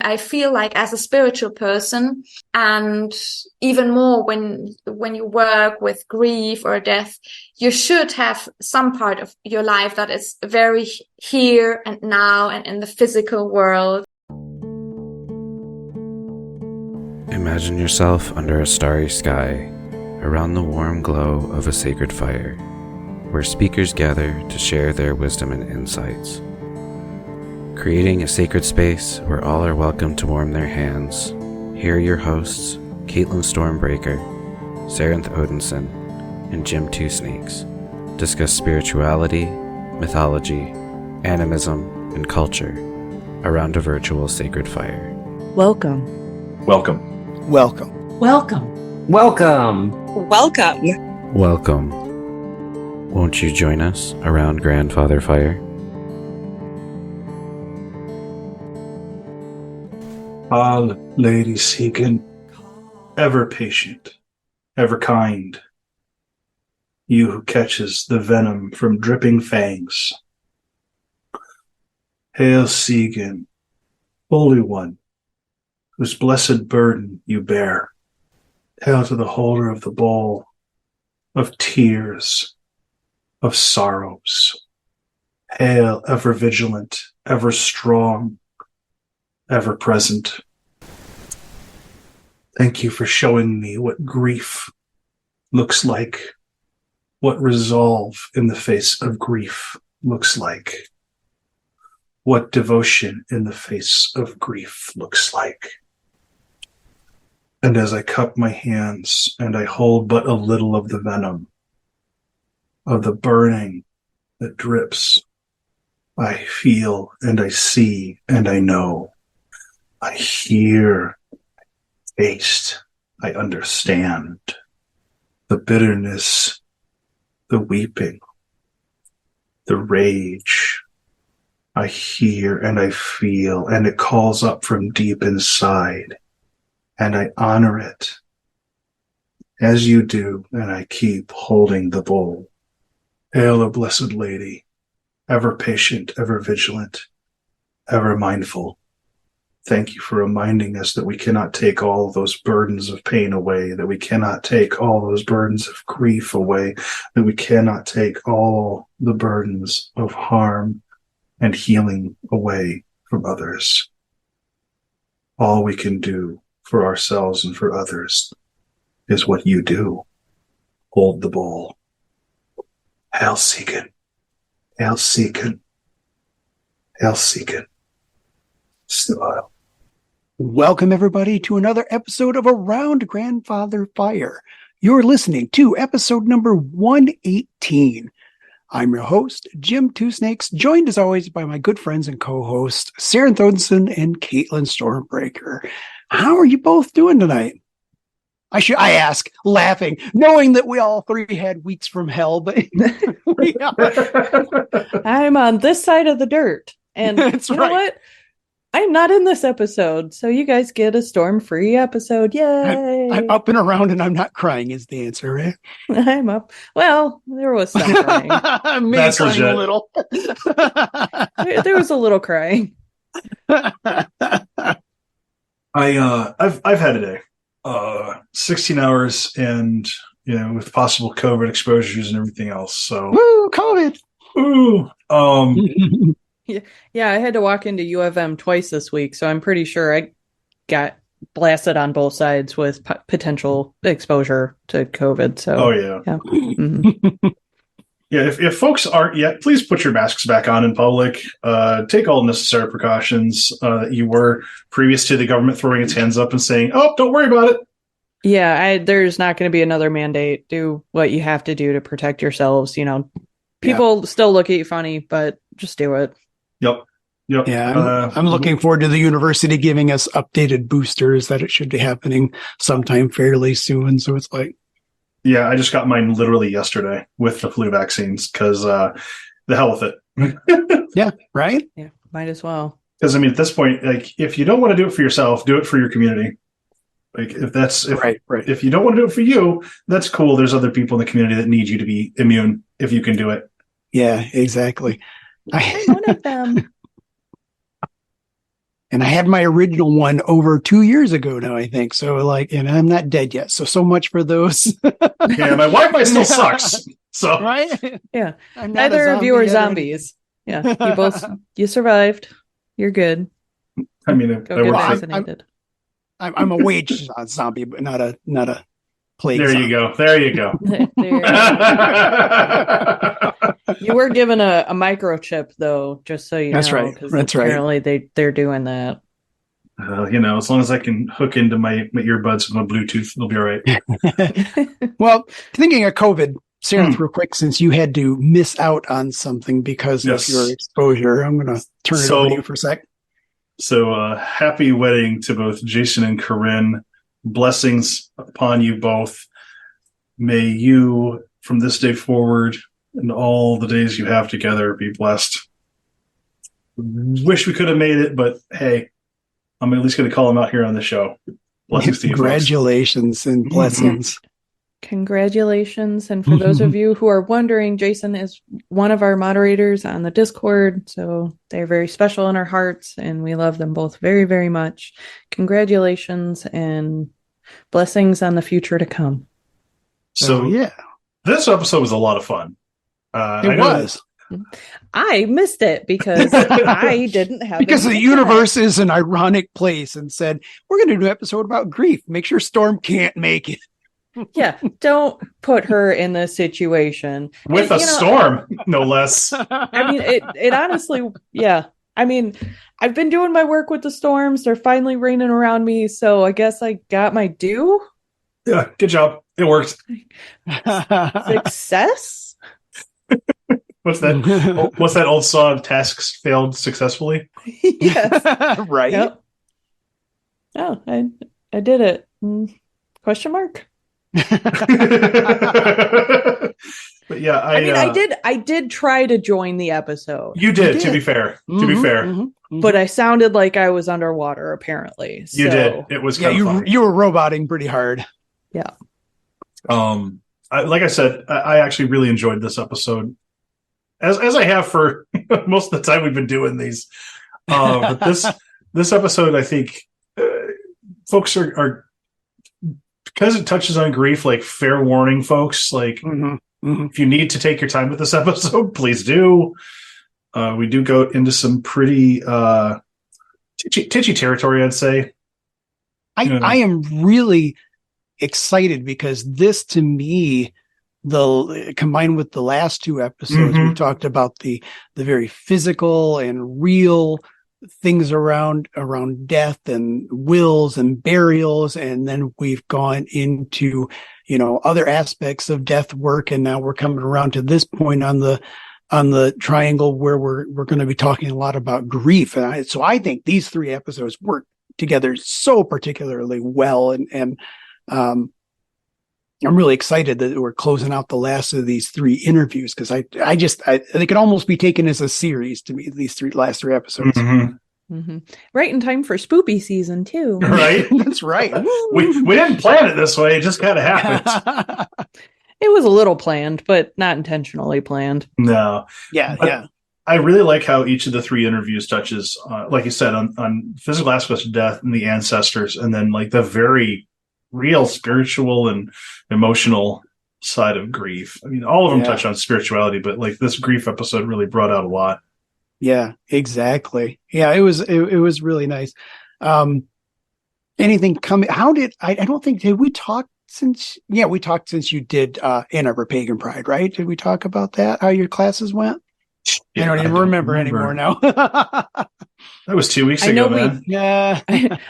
I feel like as a spiritual person, and even more when you work with grief or death, you should have some part of your life that is very here and now and in the physical world. Imagine yourself under a starry sky, around the warm glow of a sacred fire, where speakers gather to share their wisdom and insights. Creating a sacred space where all are welcome to warm their hands, here are your hosts, Caitlin Stormbreaker, Sarenth Odinson, and Jim Two Snakes, discuss spirituality, mythology, animism, and culture around a virtual sacred fire. Welcome. Welcome. Welcome. Welcome. Welcome. Welcome. Welcome. Won't you join us around Grandfather Fire? Lady Seekin, ever patient, ever kind, you who catches the venom from dripping fangs. Hail Seekin, Holy One, whose blessed burden you bear. Hail to the holder of the bowl of tears, of sorrows. Hail, ever vigilant, ever strong, ever present. Thank you for showing me what grief looks like, what resolve in the face of grief looks like, what devotion in the face of grief looks like. And as I cup my hands and I hold but a little of the venom, of the burning that drips, I feel and I see and I know. I hear, taste, I understand the bitterness, the weeping, the rage. I hear and I feel, and it calls up from deep inside, and I honor it as you do, and I keep holding the bowl. Hail, O Blessed Lady, ever patient, ever vigilant, ever mindful. Thank you for reminding us that we cannot take all those burdens of pain away, that we cannot take all those burdens of grief away, that we cannot take all the burdens of harm and healing away from others. All we can do for ourselves and for others is what you do. Hold the bowl. Hail Seekin. Hail Seekin. Hail Seekin. Still. Welcome, everybody, to another episode of Around Grandfather Fire. You're listening to episode number 118. I'm your host, Jim Two Snakes, joined as always by my good friends and co-hosts, Sarenth Odinson and Caitlin Stormbreaker. How are you both doing tonight? I ask, laughing, knowing that we all three had weeks from hell, but we are. I'm on this side of the dirt. And That's you know what? I'm not in this episode, so you guys get a storm-free episode. Yay! I'm up and around and I'm not crying is the answer, right? I'm up. Well, there was some crying. Maybe That's crying legit. a little. There was a little crying. I've had a day. 16 hours and, with possible COVID exposures and everything else. So Woo, COVID! Woo! Yeah, I had to walk into U of M twice this week, so I'm pretty sure I got blasted on both sides with potential exposure to COVID. So, Oh yeah. Mm-hmm. Yeah, if folks aren't yet, please put your masks back on in public. Take all necessary precautions that you were previous to the government throwing its hands up and saying, "Oh, don't worry about it." Yeah, there's not going to be another mandate. Do what you have to do to protect yourselves. People still look at you funny, but just do it. Yep. Yeah, I'm looking forward to the university giving us updated boosters that it should be happening sometime fairly soon. So it's like, yeah, I just got mine literally yesterday with the flu vaccines because the hell with it. yeah, right? Yeah, might as well. Because at this point, if you don't want to do it for yourself, do it for your community. Right. If you don't want to do it for you, that's cool. There's other people in the community that need you to be immune if you can do it. Yeah, exactly. I'm one of them. And I had my original one over 2 years ago now, I think. So like, and I'm not dead yet. So much for those. Yeah, my Wi-Fi still sucks. So Right? Yeah. I'm not Neither a of you are zombie yet or anything. zombies. Yeah. You survived. You're good. I mean, Go I get work for, vaccinated. I'm a wage zombie, but not a plague there zombie. you go. There you go. You were given a microchip, though, just so you That's know. right. Because That's right. apparently they're doing that. As long as I can hook into my earbuds with my Bluetooth, it'll be all right. Well, thinking of COVID, Sarah, real quick, since you had to miss out on something because Yes. of your exposure, I'm going to turn it over to you for a sec. So happy wedding to both Jason and Corinne. Blessings upon you both. May you, from this day forward, and all the days you have together, be blessed. Wish we could have made it, but hey, I'm at least going to call them out here on the show. Blessings to you, folks. Congratulations and blessings. Congratulations. And for those of you who are wondering, Jason is one of our moderators on the Discord. So they're very special in our hearts and we love them both very, very much. Congratulations and blessings on the future to come. So yeah, this episode was a lot of fun. it was. I missed it because I didn't have Because the any universe is an ironic place and said, we're going to do an episode about grief. Make sure Storm can't make it. Yeah, don't put her in this situation. With a storm, no less. I mean, it honestly, yeah. I mean, I've been doing my work with the storms. They're finally raining around me. So I guess I got my due. Yeah, good job. It worked. Success? What's that old song? Tasks failed successfully. Yes. Right. Yep. Oh, I did it. Question mark? But yeah, I did try to join the episode. You did. To be fair. But I sounded like I was underwater, apparently. You did. It was kind of fun. You were roboting pretty hard. Yeah. Like I said, I actually really enjoyed this episode, as I have for most of the time we've been doing these. But this episode, I think folks are because it touches on grief. Like, fair warning, folks. Like, if you need to take your time with this episode, please do. We do go into some pretty titchy territory, I'd say. I am really excited because this, to me, combined with the last two episodes, we talked about the very physical and real things around death and wills and burials, and then we've gone into other aspects of death work, and now we're coming around to this point on the triangle where we're going to be talking a lot about grief. And so I think these three episodes work together so particularly well, and I'm really excited that we're closing out the last of these three interviews, because I they could almost be taken as a series to me, these last three episodes. Right in time for spoopy season too. Right. That's right. we didn't plan it this way. It just kind of happened. It was a little planned, but not intentionally planned. No. Yeah. I really like how each of the three interviews touches, like you said, on physical aspects of death and the ancestors, and then like the very real spiritual and emotional side of grief. I mean, all of them touch on spirituality, but like this grief episode really brought out a lot. Yeah, exactly. Yeah, it was really nice. Anything coming? How did I don't think, did we talk since you did Ann Arbor Pagan Pride, right? Did we talk about that? How your classes went? I don't even remember anymore now. That was 2 weeks ago, man. Yeah.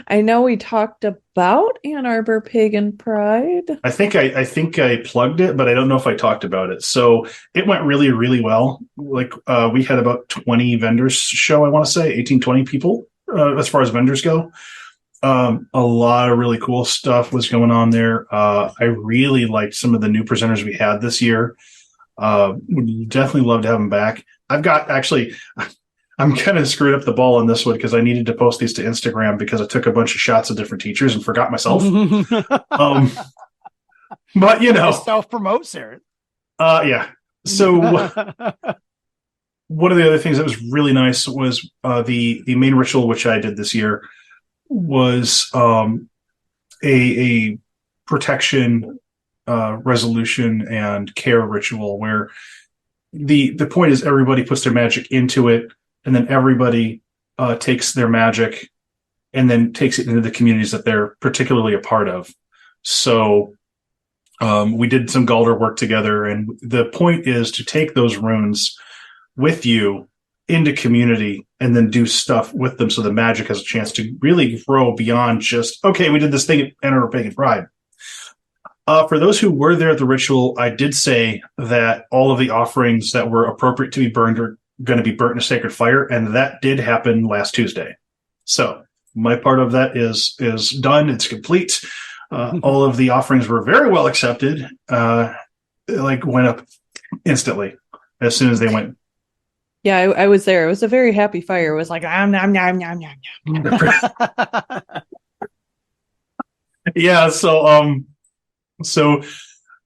I know we talked about Ann Arbor Pagan Pride. I think I plugged it, but I don't know if I talked about it. So it went really, really well. Like we had about 20 vendors show, I want to say 18, 20 people as far as vendors go. A lot of really cool stuff was going on there. I really liked some of the new presenters we had this year. Would definitely love to have them back. I'm kind of screwed up the ball on this one because I needed to post these to Instagram because I took a bunch of shots of different teachers and forgot myself. But self-promote, Sarah. Yeah. So one of the other things that was really nice was the main ritual, which I did this year, was a protection, resolution, and care ritual where the point is everybody puts their magic into it, and then everybody takes their magic and then takes it into the communities that they're particularly a part of. So we did some Galder work together, and the point is to take those runes with you into community and then do stuff with them so the magic has a chance to really grow beyond just, okay, we did this thing at Enter Pagan Pride. For those who were there at the ritual, I did say that all of the offerings that were appropriate to be burned are going to be burnt in a sacred fire, and that did happen last Tuesday. So my part of that is done. It's complete. All of the offerings were very well accepted. Went up instantly as soon as they went. Yeah, I was there. It was a very happy fire. It was like, nom, nom, nom, nom, nom, nom. Yeah, so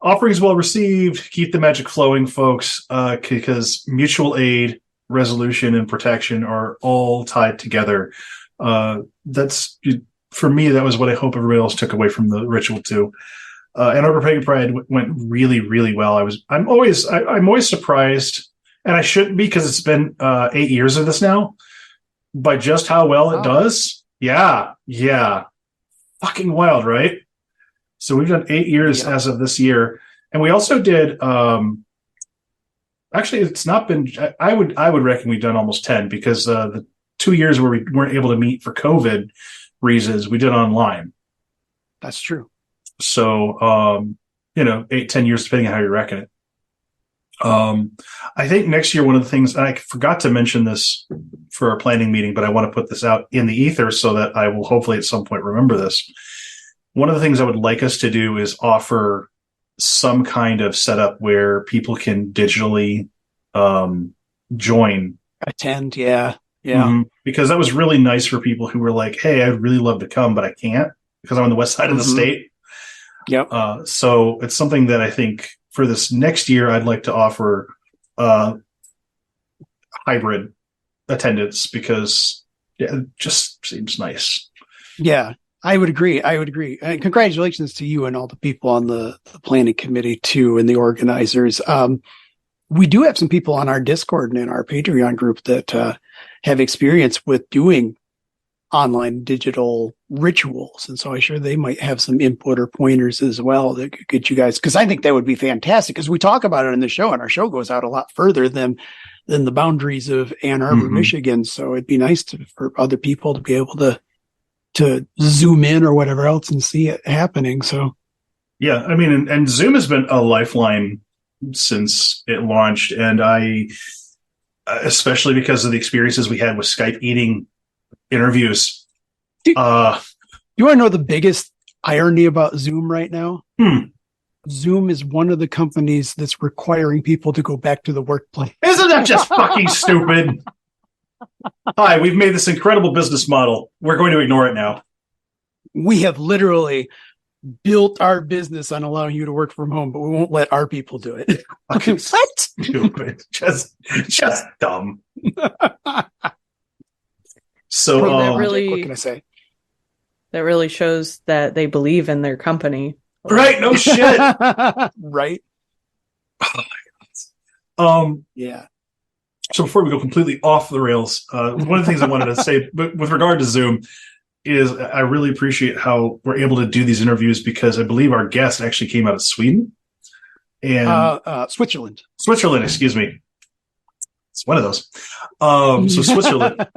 offerings well received. Keep the magic flowing, folks, because mutual aid, resolution, and protection are all tied together. That's, for me, that was what I hope everybody else took away from the ritual too. And Over Pagan Pride went really, really well. I'm always surprised, and I shouldn't be because it's been 8 years of this now, by just how well it does. Yeah. Fucking wild, right? So we've done 8 years as of this year. And we also did, actually, it's not been, I would reckon we've done almost 10 because the 2 years where we weren't able to meet for COVID reasons, we did online. That's true. So, 8-10 years, depending on how you reckon it. I think next year, one of the things, and I forgot to mention this for our planning meeting, but I want to put this out in the ether so that I will hopefully at some point remember this. One of the things I would like us to do is offer some kind of setup where people can digitally join. Attend, yeah. Mm-hmm. Because that was really nice for people who were like, hey, I'd really love to come, but I can't because I'm on the west side of the state. Yep. So it's something that I think for this next year, I'd like to offer hybrid attendance because it just seems nice. Yeah, I would agree. And congratulations to you and all the people on the planning committee too, and the organizers. We do have some people on our Discord and in our Patreon group that have experience with doing online digital rituals. And so I'm sure they might have some input or pointers as well that could get you guys, because I think that would be fantastic because we talk about it in the show and our show goes out a lot further than the boundaries of Ann Arbor, Michigan. So it'd be nice for other people to be able to zoom in or whatever else and see it happening. So, yeah, I mean, and Zoom has been a lifeline since it launched. And I, especially because of the experiences we had with Skype eating interviews. You want to know the biggest irony about Zoom right now? Zoom is one of the companies that's requiring people to go back to the workplace. Isn't that just fucking stupid? Hi, we've made this incredible business model. We're going to ignore it now. We have literally built our business on allowing you to work from home, but we won't let our people do it. Fucking what? Stupid. Just dumb. So what can I say? That really shows that they believe in their company. Right? No shit. Right? Oh my God. Yeah. So before we go completely off the rails, one of the things I wanted to say, but with regard to Zoom, is I really appreciate how we're able to do these interviews because I believe our guest actually came out of Sweden and Switzerland. Excuse me. It's one of those. So Switzerland.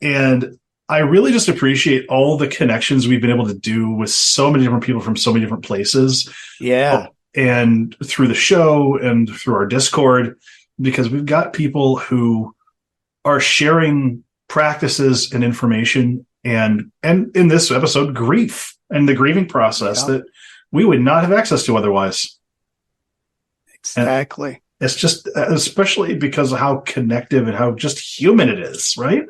And I really just appreciate all the connections we've been able to do with so many different people from so many different places. Yeah. And through the show and through our Discord, because we've got people who are sharing practices and information and in this episode, grief and the grieving process that we would not have access to otherwise. Exactly. And it's just, especially because of how connective and how just human it is, right?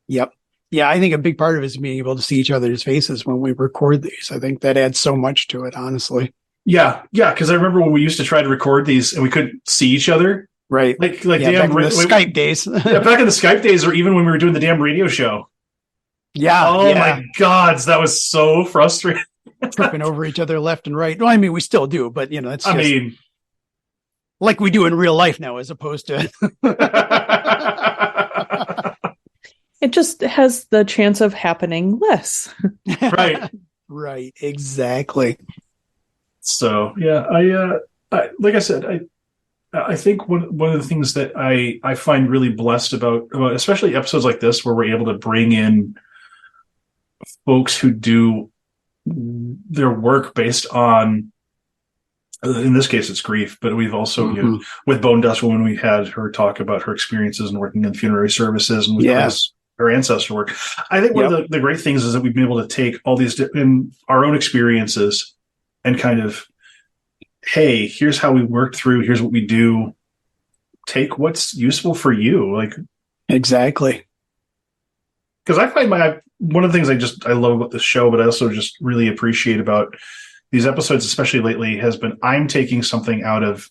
Yep. Yeah, I think a big part of it is being able to see each other's faces when we record these. I think that adds so much to it, honestly. Yeah, because I remember when we used to try to record these and we couldn't see each other. Right. Like yeah, damn back in the Skype days. Yeah, back in the Skype days, or even when we were doing the damn radio show. Yeah. Oh my gods, that was so frustrating. Tripping over each other left and right. Well, I mean, we still do, but you know, it's just like we do in real life now, as opposed to. It just has the chance of happening less. Right. Right. Exactly. So yeah, I like I said, I think one of the things that I find really blessed about especially episodes like this, where we're able to bring in folks who do their work based on, in this case, it's grief, but we've also, you know, with Bone Dust Woman, we had her talk about her experiences and working in funerary services, and with her ancestor work. I think one of the great things is that we've been able to take all these in our own experiences and kind of, hey, here's how we worked through, here's what we do. Take what's useful for you. Like, exactly. Because I find one of the things I love about this show, but I also just really appreciate about these episodes, especially lately, has been I'm taking something out of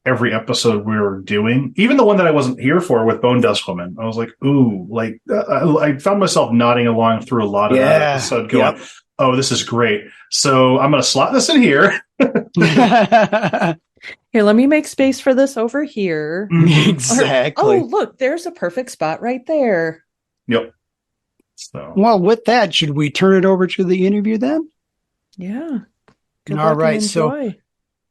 every episode we're doing. Even the one that I wasn't here for with Bone Dust Woman, I was like, ooh, like I found myself nodding along through a lot of that episode, going, oh, this is great. So I'm going to slot this in here. Here, let me make space for this over here. Exactly. Or, oh, look, there's a perfect spot right there. Yep. So. Well, with that, should we turn it over to the interview then? Yeah. All right. So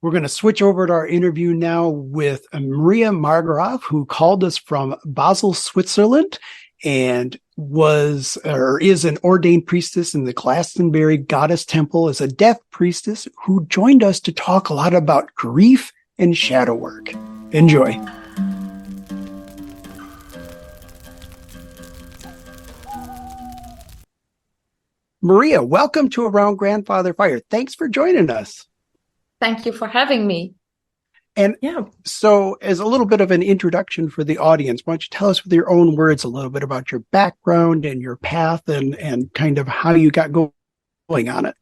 we're going to switch over to our interview now with Maria Marggraf, who called us from Basel, Switzerland, and is an ordained priestess in the Glastonbury Goddess Temple as a Death Priestess, who joined us to talk a lot about grief and shadow work. Enjoy. Maria, welcome to Around Grandfather Fire. Thanks for joining us. Thank you for having me. And so as a little bit of an introduction for the audience, why don't you tell us with your own words a little bit about your background and your path and kind of how you got going on it?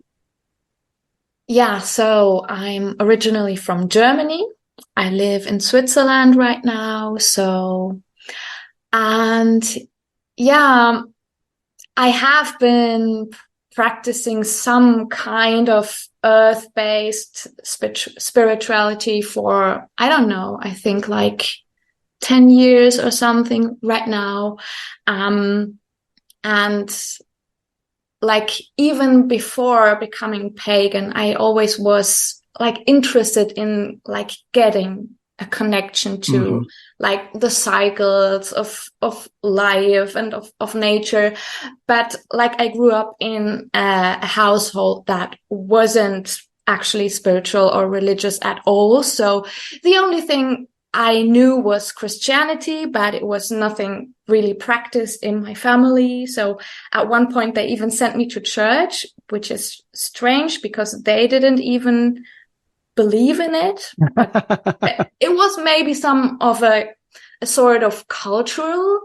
Yeah, so I'm originally from Germany. I live in Switzerland right now. And yeah, I have been practicing some kind of earth-based spirituality for, I don't know, I think like 10 years or something right now. And like even before becoming pagan, I always was like interested in like getting a connection to like the cycles of life and of nature. But like I grew up in a household that wasn't actually spiritual or religious at all. So the only thing I knew was Christianity, but it was nothing really practiced in my family. So at one point they even sent me to church, which is strange because they didn't even believe in it. It was maybe some of a sort of cultural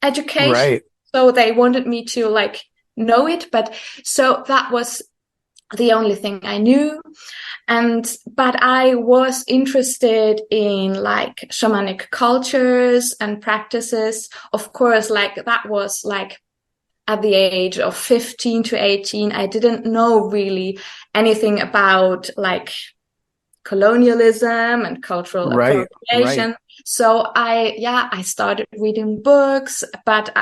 education. Right. So they wanted me to like know it. But so that was the only thing I knew. But I was interested in like shamanic cultures and practices. Of course, like that was like at the age of 15 to 18, I didn't know really anything about like colonialism and cultural appropriation. Right. So I started reading books, but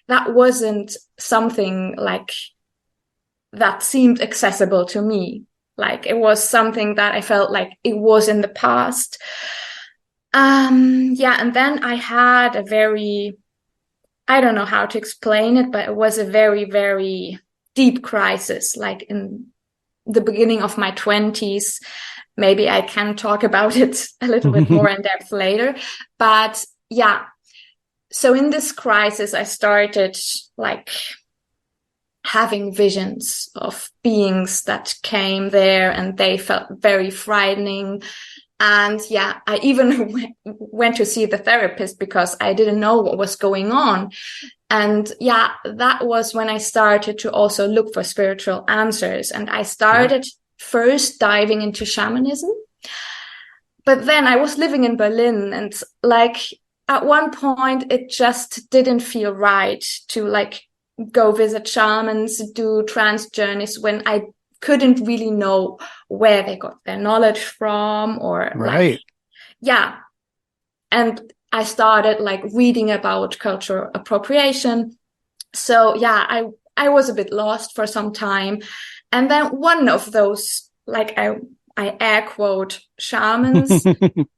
that wasn't something like that seemed accessible to me. Like it was something that I felt like it was in the past. And then I had a very, I don't know how to explain it, but it was a very, very deep crisis, like in the beginning of my 20s. Maybe I can talk about it a little bit more in depth later. But yeah, so in this crisis, I started like having visions of beings that came there and they felt very frightening. And yeah, I even went to see the therapist because I didn't know what was going on. And yeah, that was when I started to also look for spiritual answers. And I started first diving into shamanism. but then I was living in Berlin, and like at one point it just didn't feel right to like go visit shamans, do trance journeys when I couldn't really know where they got their knowledge from, or Right. like, yeah. And I started like reading about cultural appropriation. So yeah, I was a bit lost for some time. And then one of those, like I air quote shamans,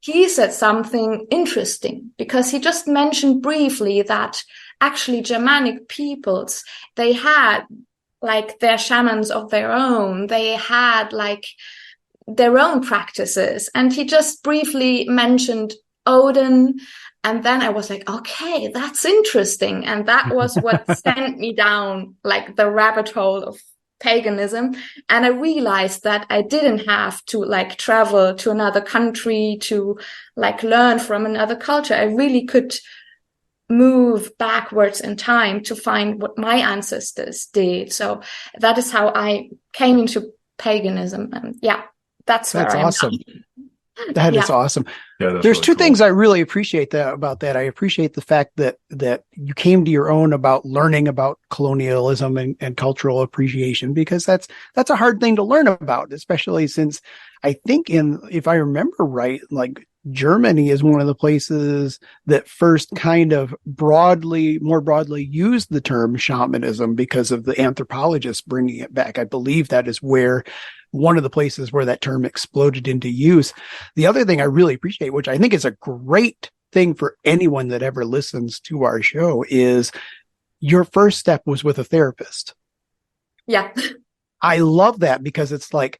he said something interesting, because he just mentioned briefly that actually Germanic peoples, they had like their shamans of their own. They had like their own practices. And he just briefly mentioned Odin. And then I was like, okay, that's interesting. And that was what sent me down like the rabbit hole of paganism. And I realized that I didn't have to like travel to another country to like learn from another culture. I really could move backwards in time to find what my ancestors did. So that is how I came into paganism. And yeah, that's awesome. That is awesome. Yeah, there's two things I really appreciate about that. I appreciate the fact that you came to your own about learning about colonialism and cultural appreciation, because that's a hard thing to learn about, especially since I think if I remember right, like Germany is one of the places that first kind of more broadly used the term shamanism because of the anthropologists bringing it back. I believe that is one of the places where that term exploded into use. The other thing I really appreciate, which I think is a great thing for anyone that ever listens to our show, is your first step was with a therapist. Yeah. I love that, because it's like,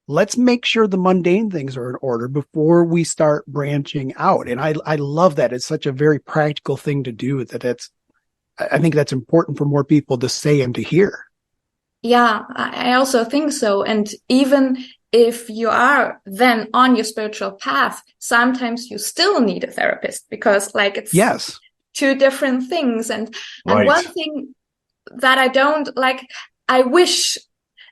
let's make sure the mundane things are in order before we start branching out. And I love that. It's such a very practical thing to do, I think that's important for more people to say and to hear. Yeah, I also think so. And even if you are then on your spiritual path, sometimes you still need a therapist, because like it's two different things. And one thing that I don't like, I wish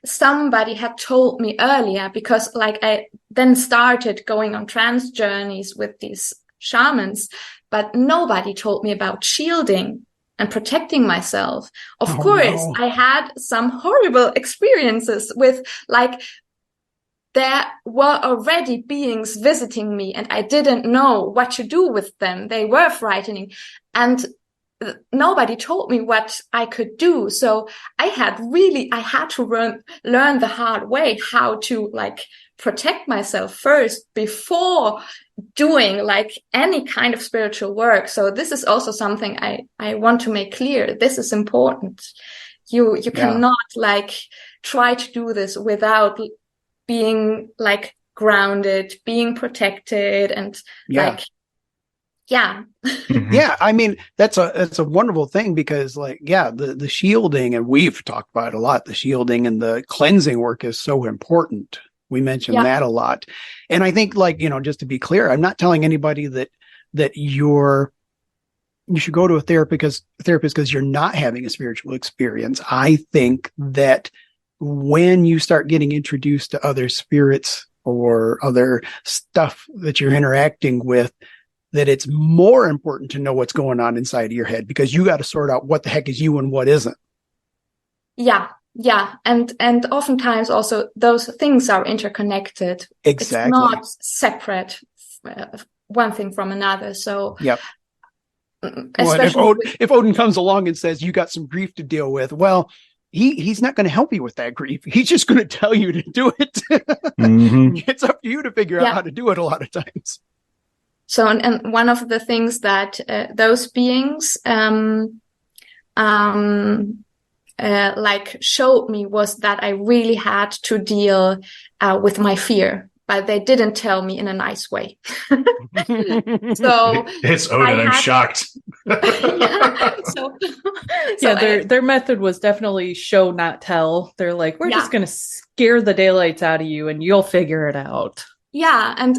somebody had told me earlier, because like I then started going on trance journeys with these shamans, but nobody told me about shielding and protecting myself. Of course, no. I had some horrible experiences with like, there were already beings visiting me and I didn't know what to do with them. They were frightening and nobody told me what I could do. So I had to learn the hard way how to like protect myself first before doing like any kind of spiritual work. So this is also something I want to make clear. This is important. You cannot like try to do this without being like grounded, being protected, and like, yeah. Yeah. I mean, that's a wonderful thing, because like, the shielding, and we've talked about it a lot, the shielding and the cleansing work is so important. We mentioned that a lot. And I think, like, just to be clear, I'm not telling anybody that you should go to a therapist because you're not having a spiritual experience. I think that when you start getting introduced to other spirits or other stuff that you're interacting with, that it's more important to know what's going on inside of your head, because you got to sort out what the heck is you and what isn't. Yeah. Yeah. And oftentimes also those things are interconnected. Exactly. It's not separate, one thing from another. So, if Odin comes along and says, you got some grief to deal with, well, he's not going to help you with that grief. He's just going to tell you to do it. Mm-hmm. It's up to you to figure out how to do it a lot of times. So, and one of the things that those beings like showed me was that I really had to deal with my fear, but they didn't tell me in a nice way. So it's Odin. I'm shocked. Their method was definitely show, not tell. They're like, we're just going to scare the daylights out of you and you'll figure it out. Yeah. And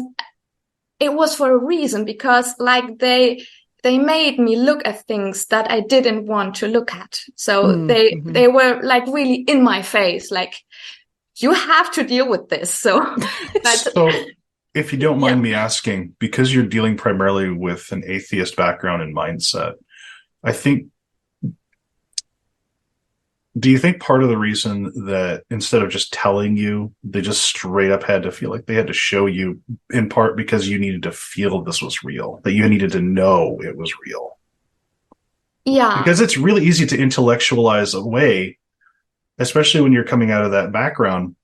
it was for a reason, because like they made me look at things that I didn't want to look at. So they were like really in my face, like, you have to deal with this. So If you don't mind me asking, because you're dealing primarily with an atheist background and mindset, do you think part of the reason that instead of just telling you, they just straight up had to feel like they had to show you, in part because you needed to feel this was real, that you needed to know it was real? Yeah. Because it's really easy to intellectualize away, especially when you're coming out of that background.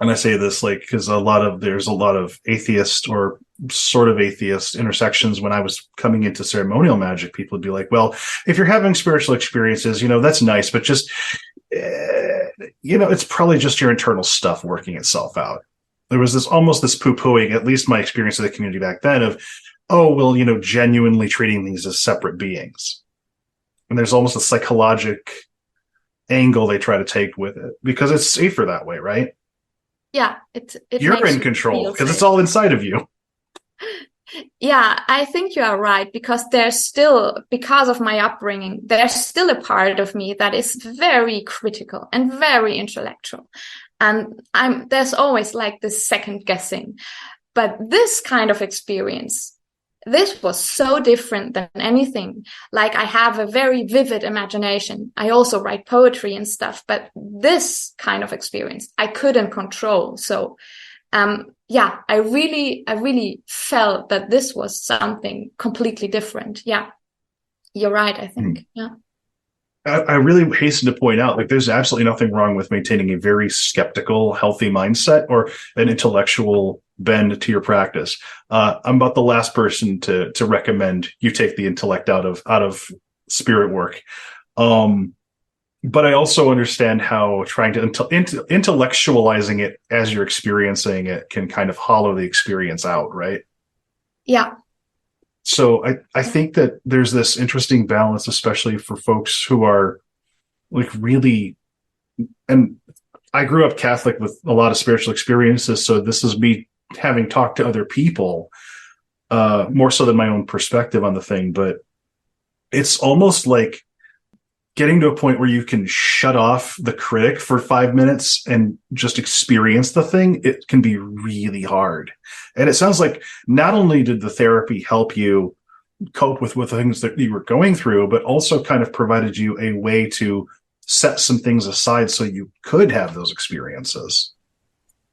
And I say this like because there's a lot of atheist or sort of atheist intersections. When I was coming into ceremonial magic, people would be like, well, if you're having spiritual experiences, that's nice, but just, it's probably just your internal stuff working itself out. There was this poo-pooing, at least my experience of the community back then, of, oh, well, genuinely treating things as separate beings. And there's almost a psychological angle they try to take with it because it's safer that way, right? Yeah, you're in control because it's all inside of you. Yeah, I think you are right, because because of my upbringing, there's still a part of me that is very critical and very intellectual. And there's always like this second guessing. But this kind of experience, this was so different than anything. Like, I have a very vivid imagination. I also write poetry and stuff, but this kind of experience I couldn't control. So, I really felt that this was something completely different. Yeah, you're right, I think. Yeah. I really hasten to point out, like, there's absolutely nothing wrong with maintaining a very skeptical, healthy mindset or an intellectual bend to your practice. I'm about the last person to recommend you take the intellect out of spirit work. But I also understand how trying to intellectualizing it as you're experiencing it can kind of hollow the experience out, right? Yeah. So I think that there's this interesting balance, especially for folks who are like really, and I grew up Catholic with a lot of spiritual experiences. So this is me having talked to other people, more so than my own perspective on the thing. But it's almost like getting to a point where you can shut off the critic for 5 minutes and just experience the thing. It can be really hard. And it sounds like not only did the therapy help you cope with the things that you were going through, but also kind of provided you a way to set some things aside so you could have those experiences.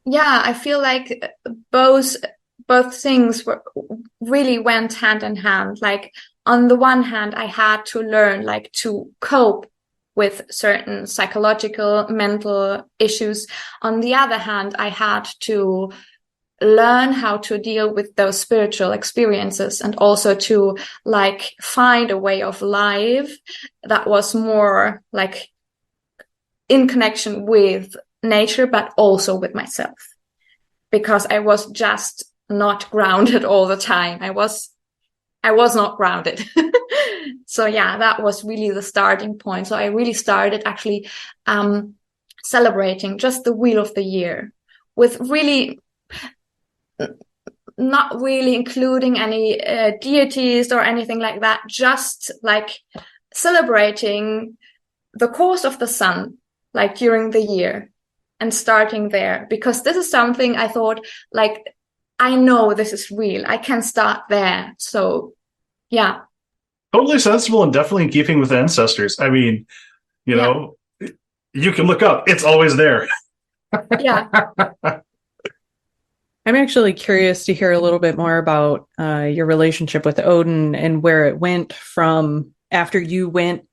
Yeah, I feel like both things really went hand in hand. Like, on the one hand, I had to learn like to cope with certain psychological, mental issues. On the other hand, I had to learn how to deal with those spiritual experiences, and also to like find a way of life that was more like in connection with nature, but also with myself, because I was just not grounded all the time. I was not grounded. So yeah, that was really the starting point. So I really started actually celebrating just the wheel of the year, with really not really including any deities or anything like that, just like celebrating the course of the sun, like during the year, and starting there, because this is something I thought, like, I know this is real. I can start there. So, yeah. Totally sensible and definitely in keeping with ancestors. I mean, you know, you can look up. It's always there. Yeah. I'm actually curious to hear a little bit more about your relationship with Odin and where it went from after you went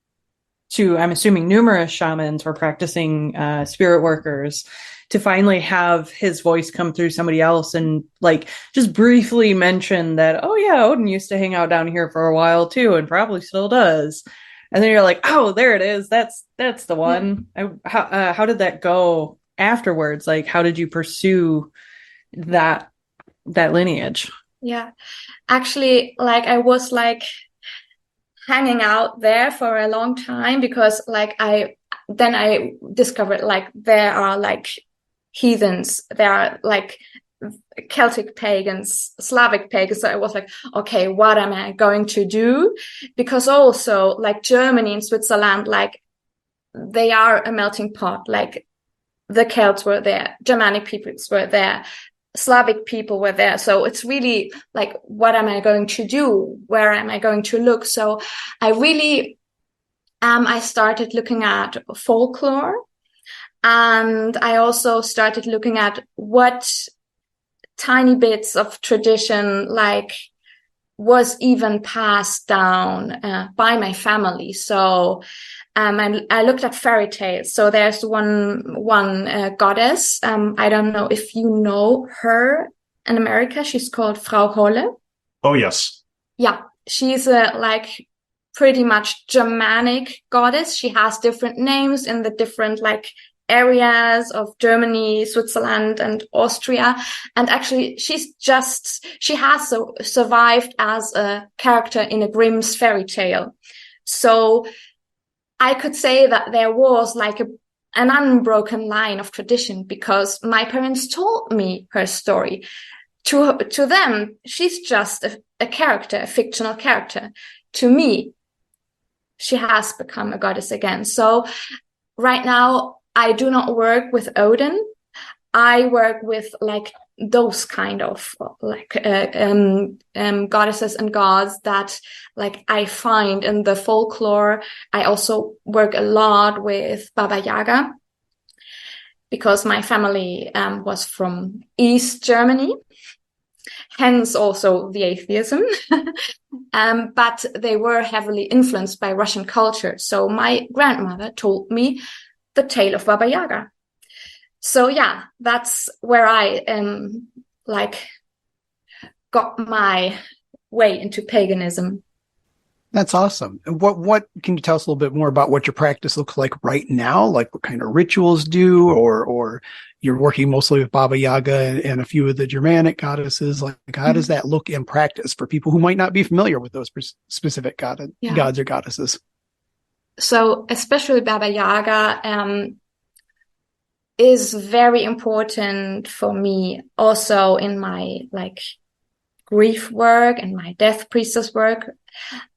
to, I'm assuming, numerous shamans or practicing spirit workers, to finally have his voice come through somebody else and like just briefly mention that, oh yeah, Odin used to hang out down here for a while too, and probably still does. And then you're like, oh, there it is. That's the one. How did that go afterwards? Like, how did you pursue that lineage? Yeah, actually, like, I was like hanging out there for a long time, because like I discovered like there are like heathens, there are like Celtic pagans, Slavic pagans. So I was like, okay, what am I going to do? Because also like Germany and Switzerland, like they are a melting pot. Like the Celts were there, Germanic peoples were there, Slavic people were there. So it's really like, what am I going to do? Where am I going to look? So I really, I started looking at folklore, and I also started looking at what tiny bits of tradition like was even passed down by my family. So I looked at fairy tales. So there's one goddess. I don't know if you know her in America. She's called Frau Holle. Oh, yes. Yeah, she's a like pretty much Germanic goddess. She has different names in the different like areas of Germany, Switzerland, and Austria. And actually, she has survived as a character in a Grimm's fairy tale. So I could say that there was like an unbroken line of tradition, because my parents told me her story. To them, she's just a character, a fictional character. To me, she has become a goddess again. So right now, I do not work with Odin. I work with like those kind of like goddesses and gods that like I find in the folklore. I also work a lot with Baba Yaga, because my family was from East Germany, hence also the atheism. But they were heavily influenced by Russian culture. So my grandmother told me the tale of Baba Yaga. So yeah, that's where I like got my way into paganism. That's awesome. And what can you tell us a little bit more about what your practice looks like right now? Like what kind of rituals do, or you're working mostly with Baba Yaga and a few of the Germanic goddesses. Like how does that look in practice for people who might not be familiar with those specific gods or goddesses? So especially Baba Yaga is very important for me also in my like grief work and my Death Priestess work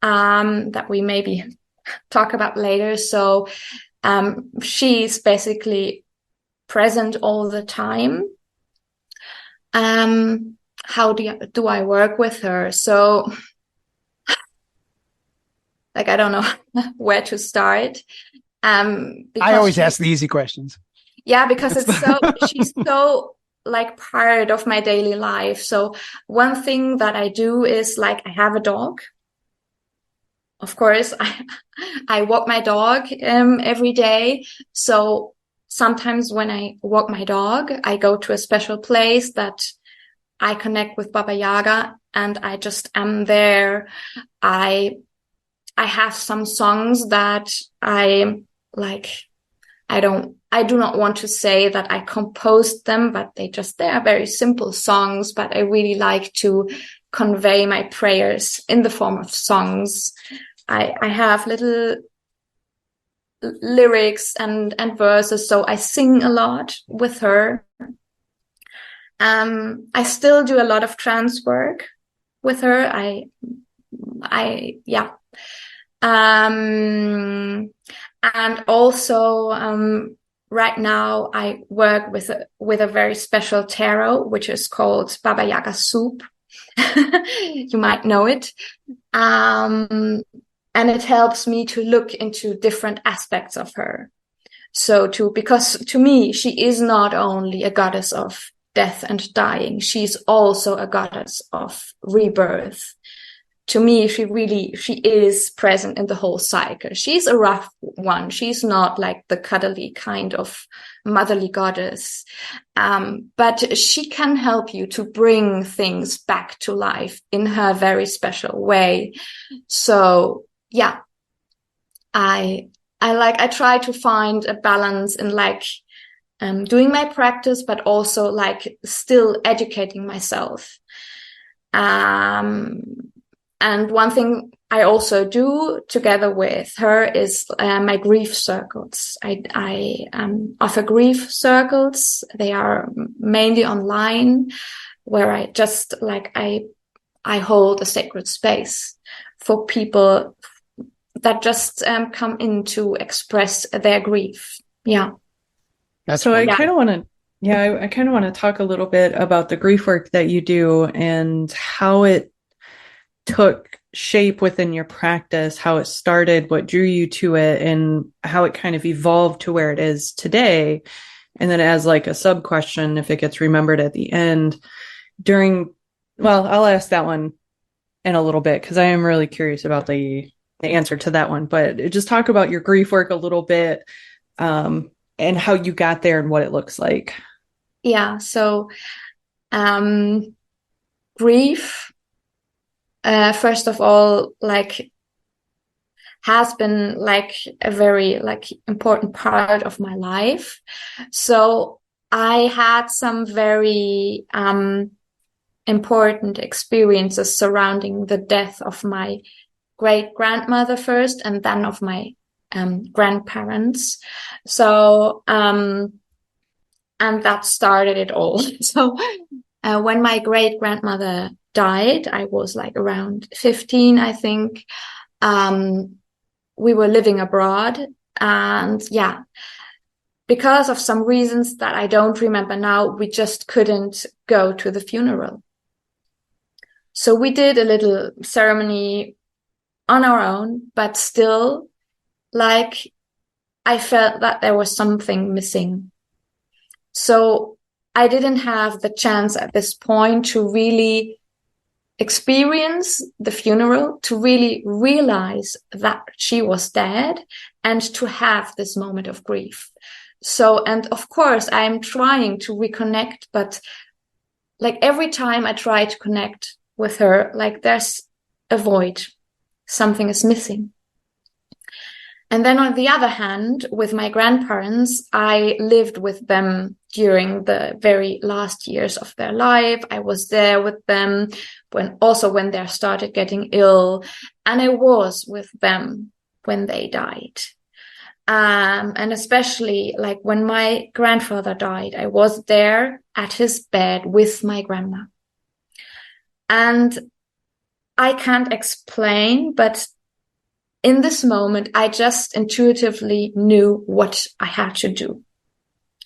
that we maybe talk about later. So she's basically present all the time. How do I work with her? So like, I don't know where to start. I always ask the easy questions. Yeah, because she's so like part of my daily life. So one thing that I do is like, I have a dog. Of course, I walk my dog every day. So sometimes when I walk my dog, I go to a special place that I connect with Baba Yaga, and I just am there. I have some songs that I like. I do not want to say that I composed them, but they are very simple songs, but I really like to convey my prayers in the form of songs. I have little lyrics and verses, so I sing a lot with her. I still do a lot of trance work with her. And also, right now I work with a very special tarot, which is called Baba Yaga Soup. You might know it. And it helps me to look into different aspects of her. Because to me, she is not only a goddess of death and dying, she's also a goddess of rebirth. To me, she is present in the whole cycle. She's a rough one. She's not like the cuddly kind of motherly goddess. But she can help you to bring things back to life in her very special way. So yeah, I try to find a balance in like, doing my practice, but also like still educating myself. And one thing I also do together with her is my grief circles. I offer grief circles. They are mainly online, where I just like I hold a sacred space for people that just come in to express their grief. Yeah. So I kind of want to Yeah, I kind of want to talk a little bit about the grief work that you do and how it took shape within your practice, how it started, what drew you to it, and how it kind of evolved to where it is today. And then as like a sub question, if it gets remembered at the end well, I'll ask that one in a little bit because I am really curious about the answer to that one. But just talk about your grief work a little bit, and how you got there and what it looks like. Yeah, so grief, first of all, like has been like a very like important part of my life. So I had some very important experiences surrounding the death of my great grandmother first, and then of my grandparents. So and that started it all. So when my great grandmother died, I was like around 15, I think. We were living abroad, and yeah, because of some reasons that I don't remember now, we just couldn't go to the funeral. So we did a little ceremony on our own, but still, like, I felt that there was something missing. So I didn't have the chance at this point to really experience the funeral, to really realize that she was dead, and to have this moment of grief. So, and of course, I'm trying to reconnect, but like every time I try to connect with her, like there's a void, something is missing. And then on the other hand, with my grandparents, I lived with them during the very last years of their life. I was there with them when they started getting ill, and I was with them when they died. And especially like when my grandfather died, I was there at his bed with my grandma. And I can't explain, but in this moment, I just intuitively knew what I had to do.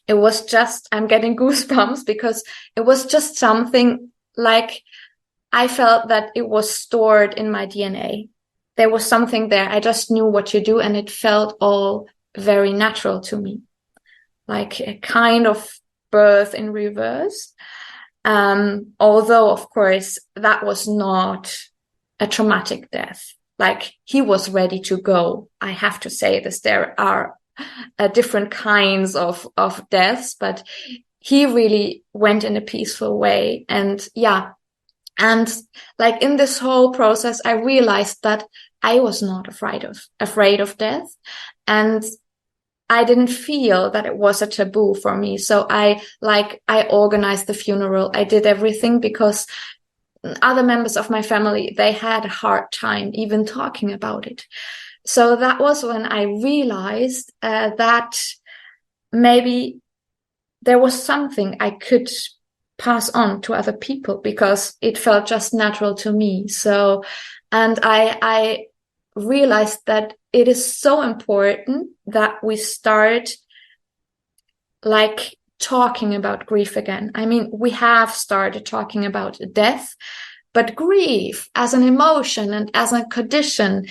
It was just, I'm getting goosebumps because it was just something like I felt that it was stored in my DNA. There was something there. I just knew what to do, and it felt all very natural to me, like a kind of birth in reverse. Although, of course, that was not a traumatic death. Like, he was ready to go. I have to say this. There are different kinds of deaths, but he really went in a peaceful way. And yeah. And like in this whole process, I realized that I was not afraid of death. And I didn't feel that it was a taboo for me. So I organized the funeral. I did everything because other members of my family, they had a hard time even talking about it. So that was when I realized that maybe there was something I could pass on to other people because it felt just natural to me. So, and I realized that it is so important that we start like talking about grief again. I mean, we have started talking about death, but grief as an emotion and as a condition,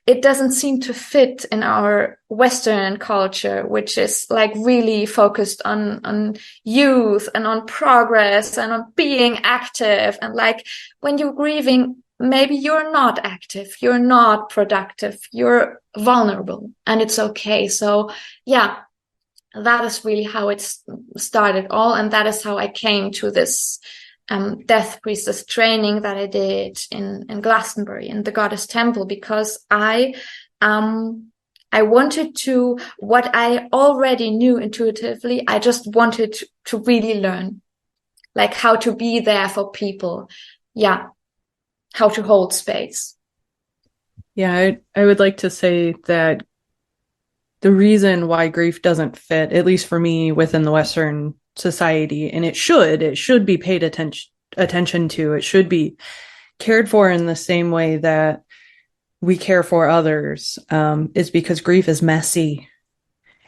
it doesn't seem to fit in our Western culture, which is like really focused on youth and on progress and on being active. And like when you're grieving, maybe you're not active, you're not productive, you're vulnerable, and it's okay. So yeah, that is really how it started all. And that is how I came to this Death Priestess training that I did in Glastonbury in the Goddess Temple, because I wanted to, what I already knew intuitively, I just wanted to really learn, like how to be there for people. Yeah. How to hold space. Yeah, I would like to say that the reason why grief doesn't fit, at least for me, within the Western society, and it should be paid attention to, it should be cared for in the same way that we care for others, is because grief is messy,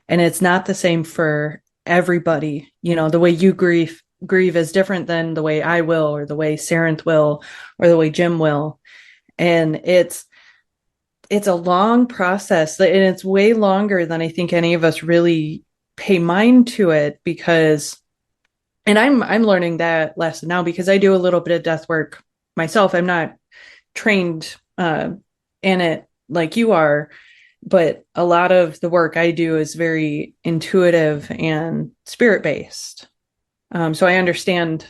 and it's not the same for everybody. You know, the way you grieve is different than the way I will, or the way Sarenth will, or the way Jim will. And it's a long process, and it's way longer than I think any of us really pay mind to it, because, and I'm learning that lesson now because I do a little bit of death work myself. I'm not trained in it like you are, but a lot of the work I do is very intuitive and spirit based. So I understand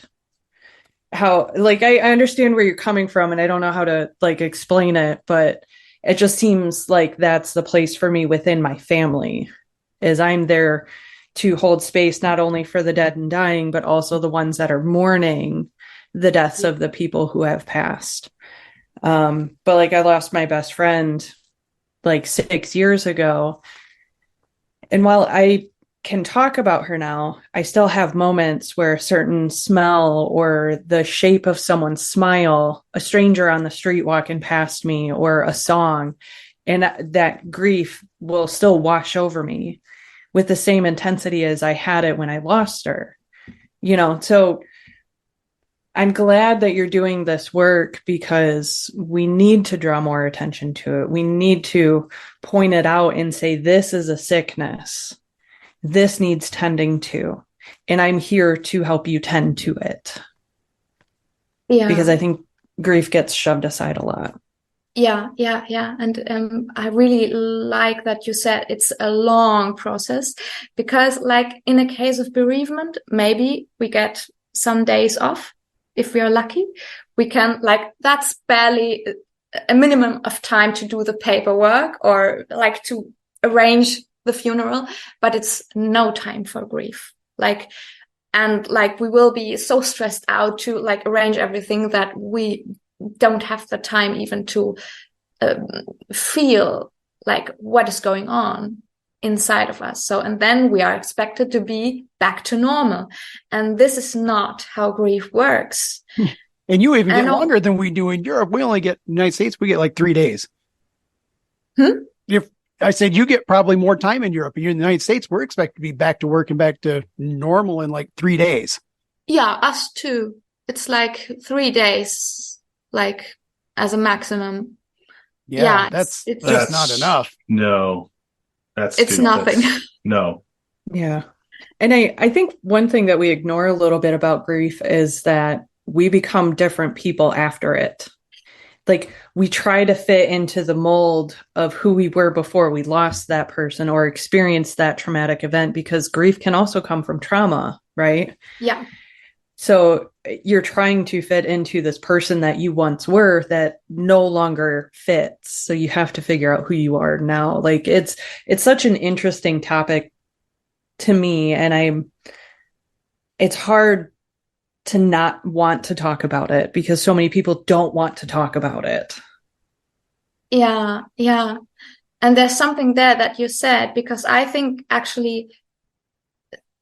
how, like, I understand where you're coming from, and I don't know how to like explain it, but it just seems like that's the place for me within my family, is I'm there to hold space not only for the dead and dying, but also the ones that are mourning the deaths of the people who have passed. But like, I lost my best friend like 6 years ago. And while I can talk about her now, I still have moments where a certain smell or the shape of someone's smile, a stranger on the street walking past me, or a song, and that grief will still wash over me with the same intensity as I had it when I lost her. You know, so I'm glad that you're doing this work, because we need to draw more attention to it. We need to point it out and say, this is a sickness. This needs tending to, and I'm here to help you tend to it. Yeah. Because I think grief gets shoved aside a lot. Yeah. And I really like that you said it's a long process, because like in a case of bereavement, maybe we get some days off. If we are lucky, we can, like, that's barely a minimum of time to do the paperwork or like to arrange the funeral, but it's no time for grief. Like, and like, we will be so stressed out to like arrange everything that we don't have the time even to feel like what is going on inside of us. So, and then we are expected to be back to normal. And this is not how grief works. And you even get longer than we do in Europe. We only get, United States, we get like 3 days. If I said you get probably more time in Europe, and you're in the United States, we're expected to be back to work and back to normal in like 3 days. Yeah, us too. It's like 3 days, like as a maximum. Yeah, that's not enough. No, it's nothing. No. Yeah. And I think one thing that we ignore a little bit about grief is that we become different people after it. Like, we try to fit into the mold of who we were before we lost that person or experienced that traumatic event, because grief can also come from trauma, right? Yeah. So you're trying to fit into this person that you once were that no longer fits. So you have to figure out who you are now. Like, it's such an interesting topic to me, and it's hard to not want to talk about it because so many people don't want to talk about it. Yeah. And there's something there that you said, because I think actually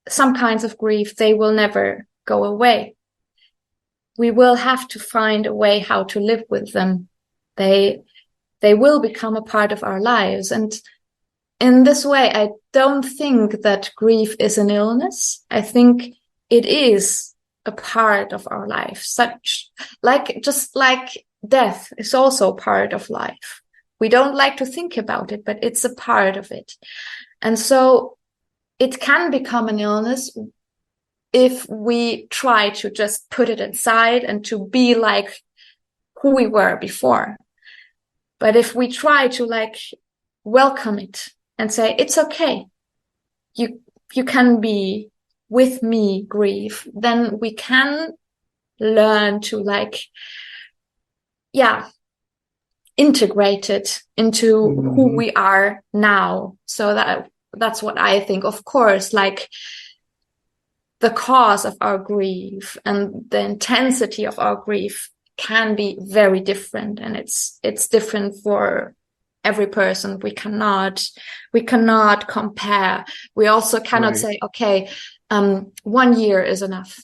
some kinds of grief, they will never go away. We will have to find a way how to live with them. They will become a part of our lives. And in this way, I don't think that grief is an illness. I think it is a part of our life, just like death is also part of life. We don't like to think about it, but it's a part of it. And so it can become an illness if we try to just put it aside and to be like who we were before. But if we try to like welcome it and say, it's okay, you can be with me, grief, then we can learn to integrate it into who we are now. So that's what I think. Of course, like, the cause of our grief and the intensity of our grief can be very different, and it's different for every person. We cannot compare. We also cannot say, okay, 1 year is enough.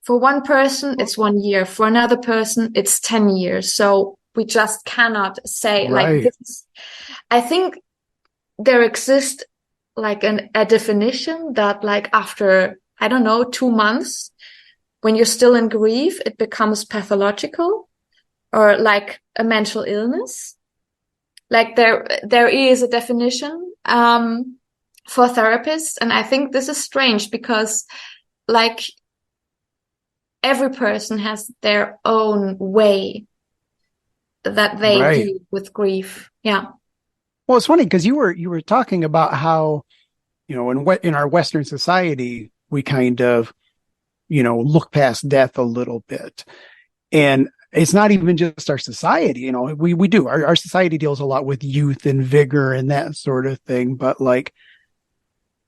For one person, it's 1 year. For another person, it's 10 years. So we just cannot say like this. I think there exist like a definition that like after, I don't know, 2 months, when you're still in grief, it becomes pathological or like a mental illness. Like there is a definition for therapists. And I think this is strange because like every person has their own way that they deal with grief. Yeah. Well, it's funny because you were talking about how, in our Western society, we kind of, look past death a little bit. And it's not even just our society, we do. Our society deals a lot with youth and vigor and that sort of thing. But like,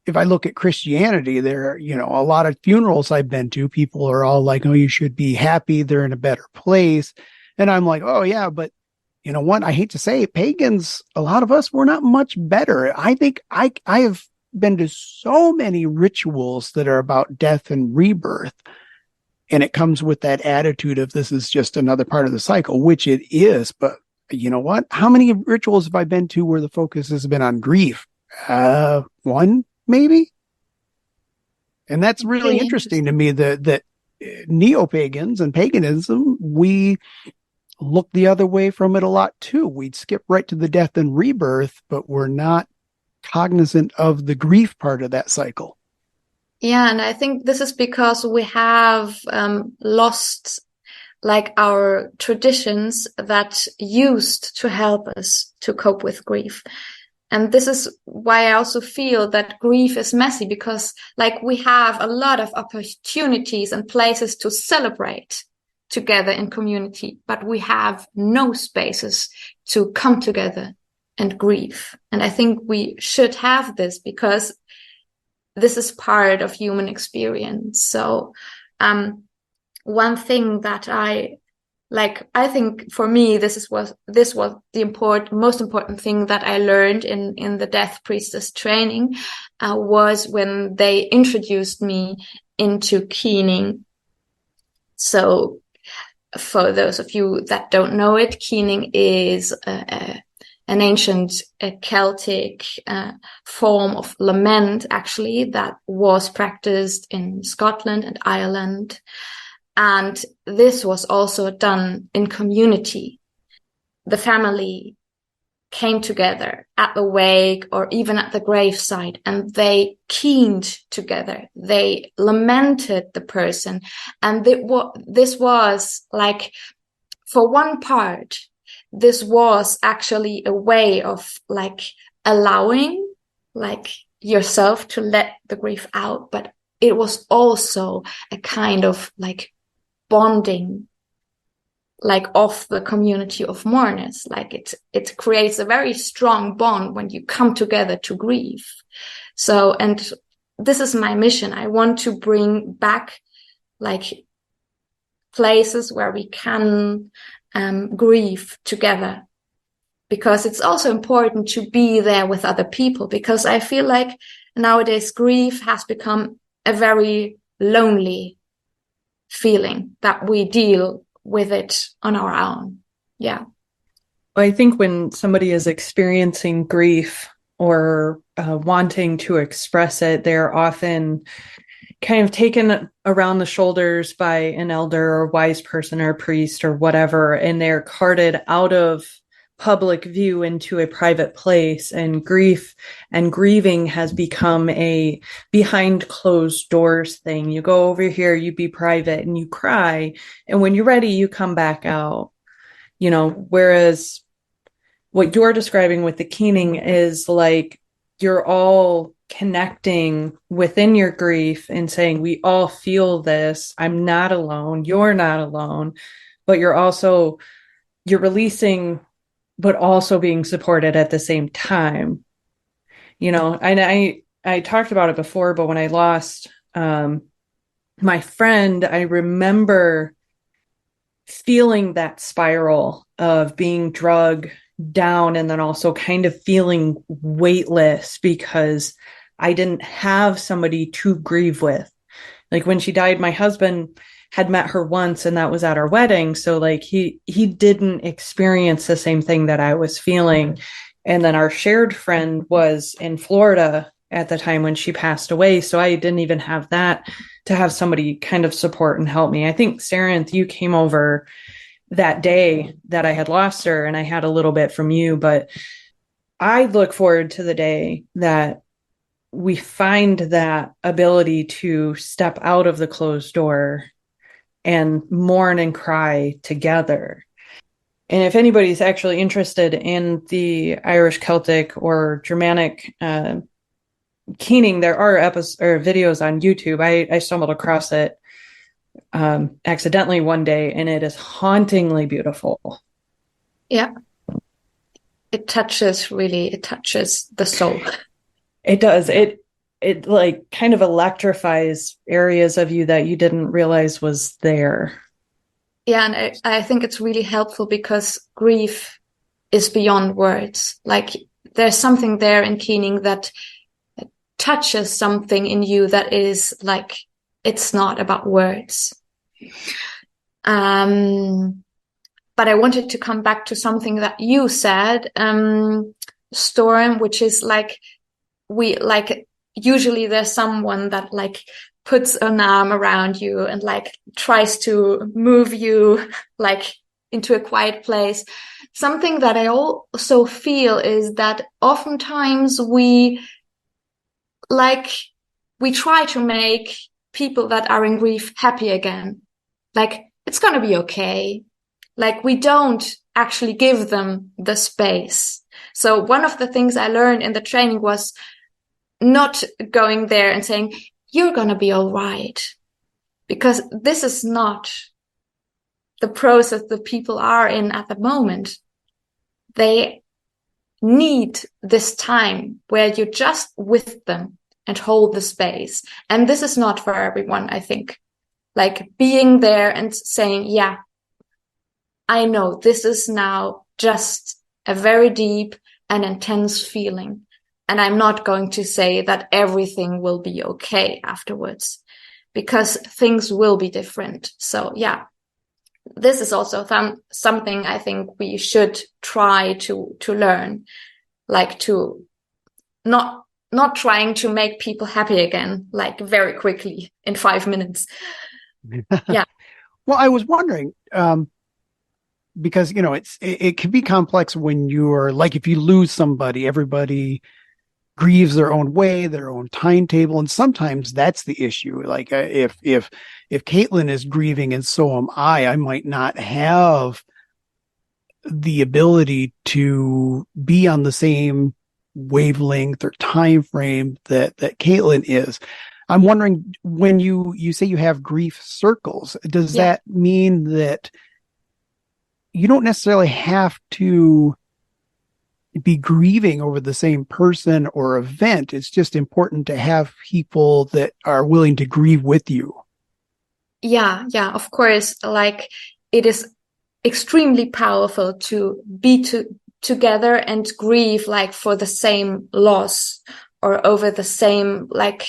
if I look at Christianity, there, a lot of funerals I've been to, people are all like, oh, you should be happy. They're in a better place. And I'm like, oh yeah, but you know what? I hate to say it, pagans, a lot of us, we're not much better. I think I have been to so many rituals that are about death and rebirth. And it comes with that attitude of this is just another part of the cycle, which it is. But you know what? How many rituals have I been to where the focus has been on grief? One, maybe. And that's really interesting to me that neo-pagans and paganism, we look the other way from it a lot too. We'd skip right to the death and rebirth, but we're not cognizant of the grief part of that cycle. Yeah, and I think this is because we have lost like our traditions that used to help us to cope with grief. And this is why I also feel that grief is messy, because like we have a lot of opportunities and places to celebrate together in community, but we have no spaces to come together and grieve. And I think we should have this because this is part of human experience. So one thing that I think for me, this was the most important thing that I learned in the Death Priestess training was when they introduced me into keening. So for those of you that don't know it, keening is an ancient Celtic form of lament, actually, that was practiced in Scotland and Ireland. And this was also done in community. The family came together at the wake or even at the graveside, and they keened together. They lamented the person. And this was like, for one part, this was actually a way of like allowing like yourself to let the grief out, but it was also a kind of like bonding, like of the community of mourners. Like it creates a very strong bond when you come together to grieve. So, and this is my mission. I want to bring back like places where we can grieve together, because it's also important to be there with other people, because I feel like nowadays grief has become a very lonely feeling that we deal with it on our own. Yeah. I think when somebody is experiencing grief or wanting to express it, they're often kind of taken around the shoulders by an elder or wise person or priest or whatever, and they're carted out of public view into a private place, and grief and grieving has become a behind closed doors thing. You go over here, you be private and you cry, and when you're ready, you come back out, whereas what you're describing with the keening is like you're all connecting within your grief and saying, we all feel this. I'm not alone. You're not alone, but you're releasing, but also being supported at the same time. And I talked about it before, but when I lost my friend, I remember feeling that spiral of being drugged down and then also kind of feeling weightless because I didn't have somebody to grieve with. Like when she died, my husband had met her once and that was at our wedding. So like he didn't experience the same thing that I was feeling. And then our shared friend was in Florida at the time when she passed away. So I didn't even have that to have somebody kind of support and help me. I think, Sarenth, you came over that day that I had lost her, and I had a little bit from you, but I look forward to the day that we find that ability to step out of the closed door and mourn and cry together. And if anybody's actually interested in the Irish Celtic or Germanic keening, there are episodes or videos on YouTube. I stumbled across it accidentally one day, and it is hauntingly beautiful. Yeah. It touches the soul. It does. It like kind of electrifies areas of you that you didn't realize was there. Yeah, and I think it's really helpful because grief is beyond words. Like there's something there in keening that touches something in you that is like, it's not about words. But I wanted to come back to something that you said, Storm, which is like, usually there's someone that like puts an arm around you and like tries to move you like into a quiet place. Something that I also feel is that oftentimes we try to make people that are in grief happy again. Like, it's going to be okay. Like, we don't actually give them the space. So one of the things I learned in the training was not going there and saying, you're going to be all right. Because this is not the process that people are in at the moment. They need this time where you're just with them and hold the space. And this is not for everyone, I think. Like being there and saying, yeah, I know this is now just a very deep and intense feeling. And I'm not going to say that everything will be okay afterwards, because things will be different. So yeah, this is also something I think we should try to learn, like to not trying to make people happy again, like very quickly in 5 minutes. Yeah. Well, I was wondering, because, you know, it can be complex when you're like, if you lose somebody, everybody grieves their own way, their own timetable. And sometimes that's the issue. Like if Caitlin is grieving and so am I might not have the ability to be on the same wavelength or time frame that Caitlin is. I'm wondering, when you say you have grief circles, does that mean that you don't necessarily have to be grieving over the same person or event? It's just important to have people that are willing to grieve with you. Yeah, of course. Like, it is extremely powerful to be together and grieve, like, for the same loss or over the same, like,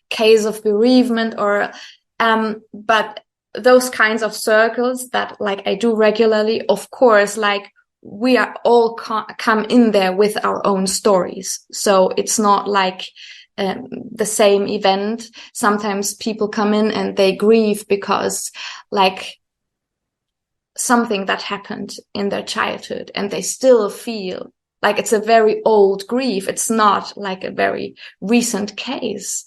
case of bereavement or but those kinds of circles that, like, I do regularly, of course, like, we are all come in there with our own stories. So it's not like the same event. Sometimes people come in and they grieve because, like, something that happened in their childhood, and they still feel like it's a very old grief. It's not like a very recent case.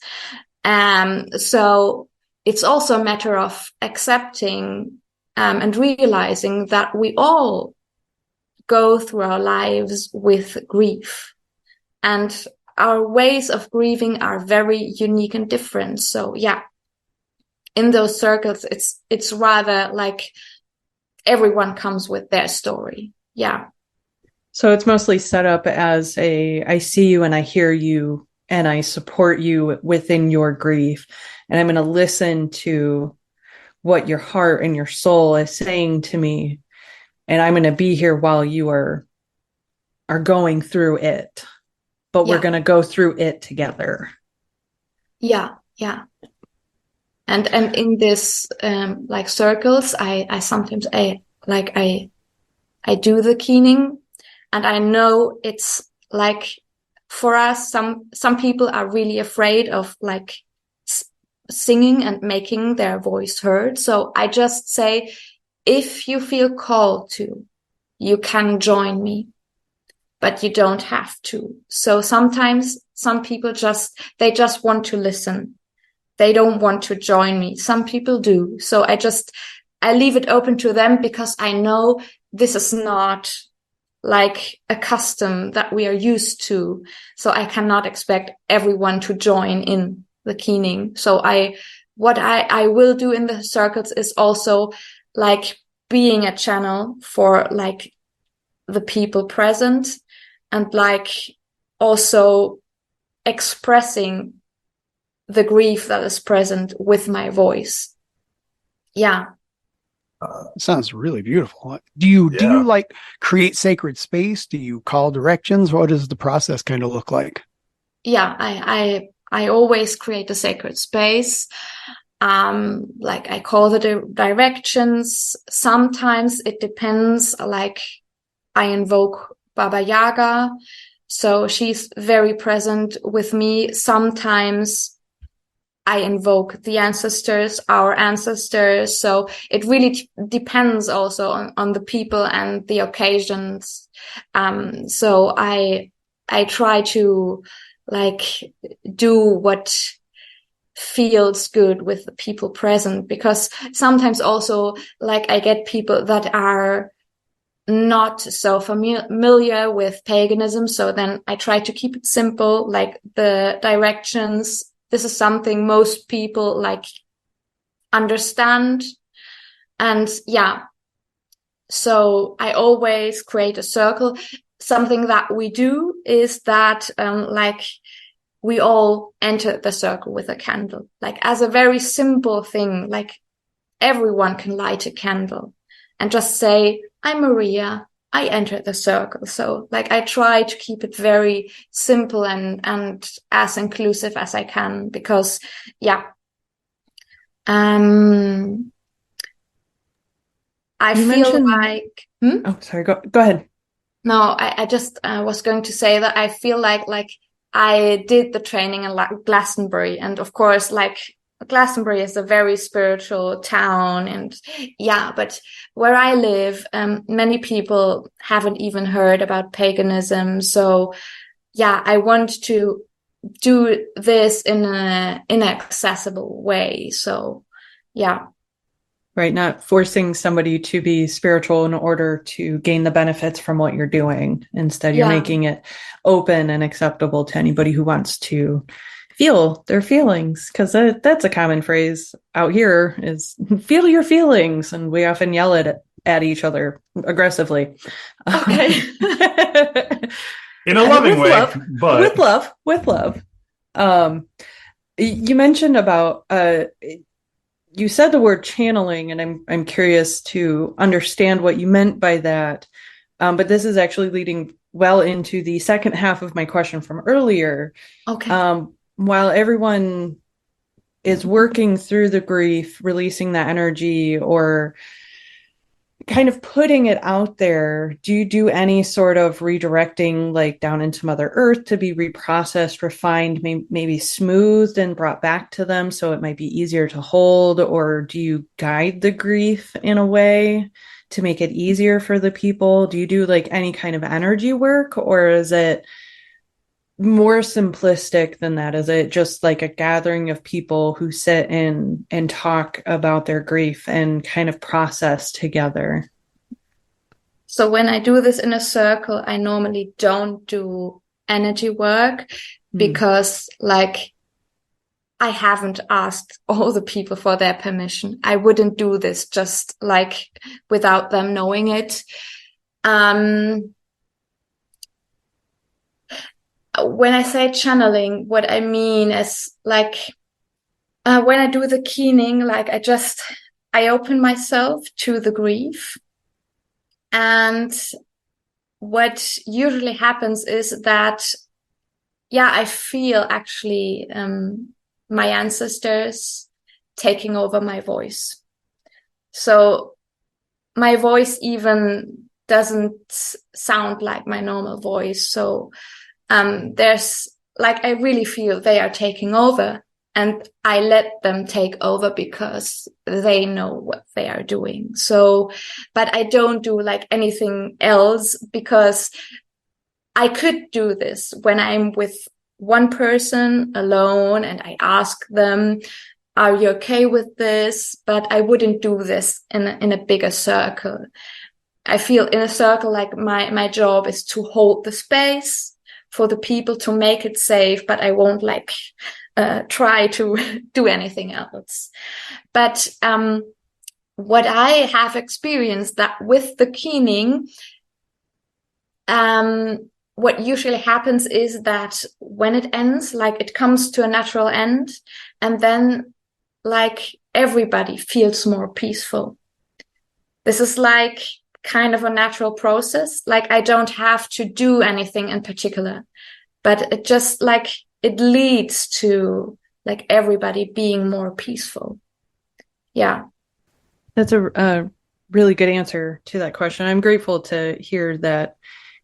So it's also a matter of accepting and realizing that we all go through our lives with grief, and our ways of grieving are very unique and different. So yeah, in those circles, it's rather like everyone comes with their story. Yeah. So it's mostly set up as I see you and I hear you and I support you within your grief. And I'm going to listen to what your heart and your soul is saying to me. And I'm going to be here while you are going through it. But we're going to go through it together. Yeah. And in this like circles, I sometimes I do the keening, and I know it's like for us, some people are really afraid of like singing and making their voice heard. So I just say, if you feel called to, you can join me, but you don't have to. So sometimes some people just want to listen. They don't want to join me. Some people do. So I leave it open to them, because I know this is not like a custom that we are used to. So I cannot expect everyone to join in the keening. So what I will do in the circles is also like being a channel for like the people present, and like also expressing the grief that is present with my voice. Yeah. Sounds really beautiful. Do you like create sacred space? Do you call directions? What does the process kind of look like? Yeah, I always create a sacred space. Like I call the directions. Sometimes it depends. Like I invoke Baba Yaga, so she's very present with me. Sometimes I invoke the ancestors, our ancestors. So it really depends also on the people and the occasions. So I try to like do what feels good with the people present, because sometimes also like I get people that are not so familiar with paganism. So then I try to keep it simple, like the directions. This is something most people like understand. And yeah, so I always create a circle. Something that we do is that like we all enter the circle with a candle, like as a very simple thing. Like everyone can light a candle and just say, I'm Maria, I entered the circle. So like I try to keep it very simple and as inclusive as I can, because yeah. I feel like Oh, sorry, go ahead. No, I just was going to say that I feel like I did the training in Glastonbury, and of course like Glastonbury is a very spiritual town, and yeah, but where I live, many people haven't even heard about paganism. So yeah, I want to do this in an inaccessible way. So yeah. Right, not forcing somebody to be spiritual in order to gain the benefits from what you're doing. Instead, you're making it open and acceptable to anybody who wants to feel their feelings, because that's a common phrase out here, is feel your feelings, and we often yell at each other aggressively. Okay. In a loving way, but with love. You mentioned about you said the word channeling, and I'm curious to understand what you meant by that. But this is actually leading well into the second half of my question from earlier. Okay. While everyone is working through the grief, releasing that energy, or kind of putting it out there, do you do any sort of redirecting, like down into Mother Earth, to be reprocessed, refined, maybe smoothed and brought back to them so it might be easier to hold? Or do you guide the grief in a way to make it easier for the people? Do you do like any kind of energy work, or is it more simplistic than that? Is it just like a gathering of people who sit in and talk about their grief and kind of process together? So when I do this in a circle, I normally don't do energy work, because like I haven't asked all the people for their permission. I wouldn't do this just like without them knowing it. When I say channeling, what I mean is like when I do the keening, like I open myself to the grief. And what usually happens is that, yeah, I feel actually my ancestors taking over my voice. So my voice even doesn't sound like my normal voice. So there's like, I really feel they are taking over, and I let them take over because they know what they are doing. So, but I don't do like anything else, because I could do this when I'm with one person alone and I ask them, are you okay with this? But I wouldn't do this in a bigger circle. I feel in a circle, like my job is to hold the space for the people, to make it safe, but I won't like try to do anything else. But what I have experienced, that with the keening, what usually happens is that when it ends, like it comes to a natural end, and then like everybody feels more peaceful. This is like kind of a natural process. Like I don't have to do anything in particular, but it just like, it leads to like everybody being more peaceful. Yeah. That's a really good answer to that question. I'm grateful to hear that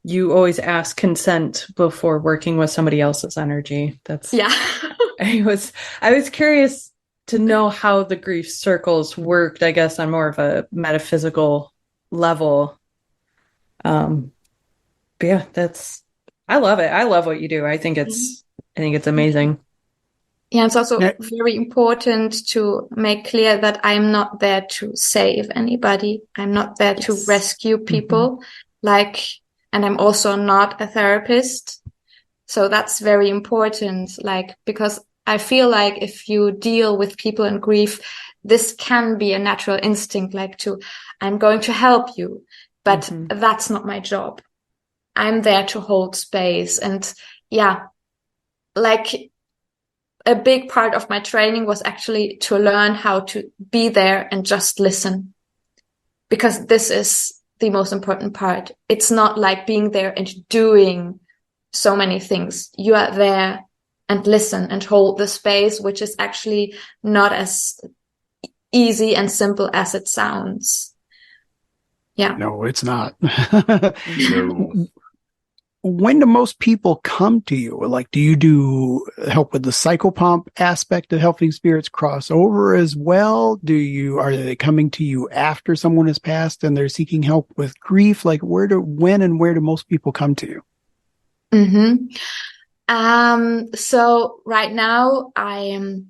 you always ask consent before working with somebody else's energy. That's, yeah. I was curious to know how the grief circles worked, I guess, on more of a metaphysical level. But yeah, I love it. I love what you do. I think it's amazing. Yeah, it's also very important to make clear that I'm not there to save anybody. I'm not there to rescue people. And I'm also not a therapist. So that's very important, like, because I feel like if you deal with people in grief, this can be a natural instinct, like I'm going to help you, but that's not my job. I'm there to hold space. And yeah, like a big part of my training was actually to learn how to be there and just listen, because this is the most important part. It's not like being there and doing so many things. You are there and listen and hold the space, which is actually not as easy and simple as it sounds. Yeah. No, it's not. No. When do most people come to you? Like, do you do help with the psychopomp aspect of helping spirits cross over as well? Are they coming to you after someone has passed and they're seeking help with grief? Like, when and where do most people come to you? So right now I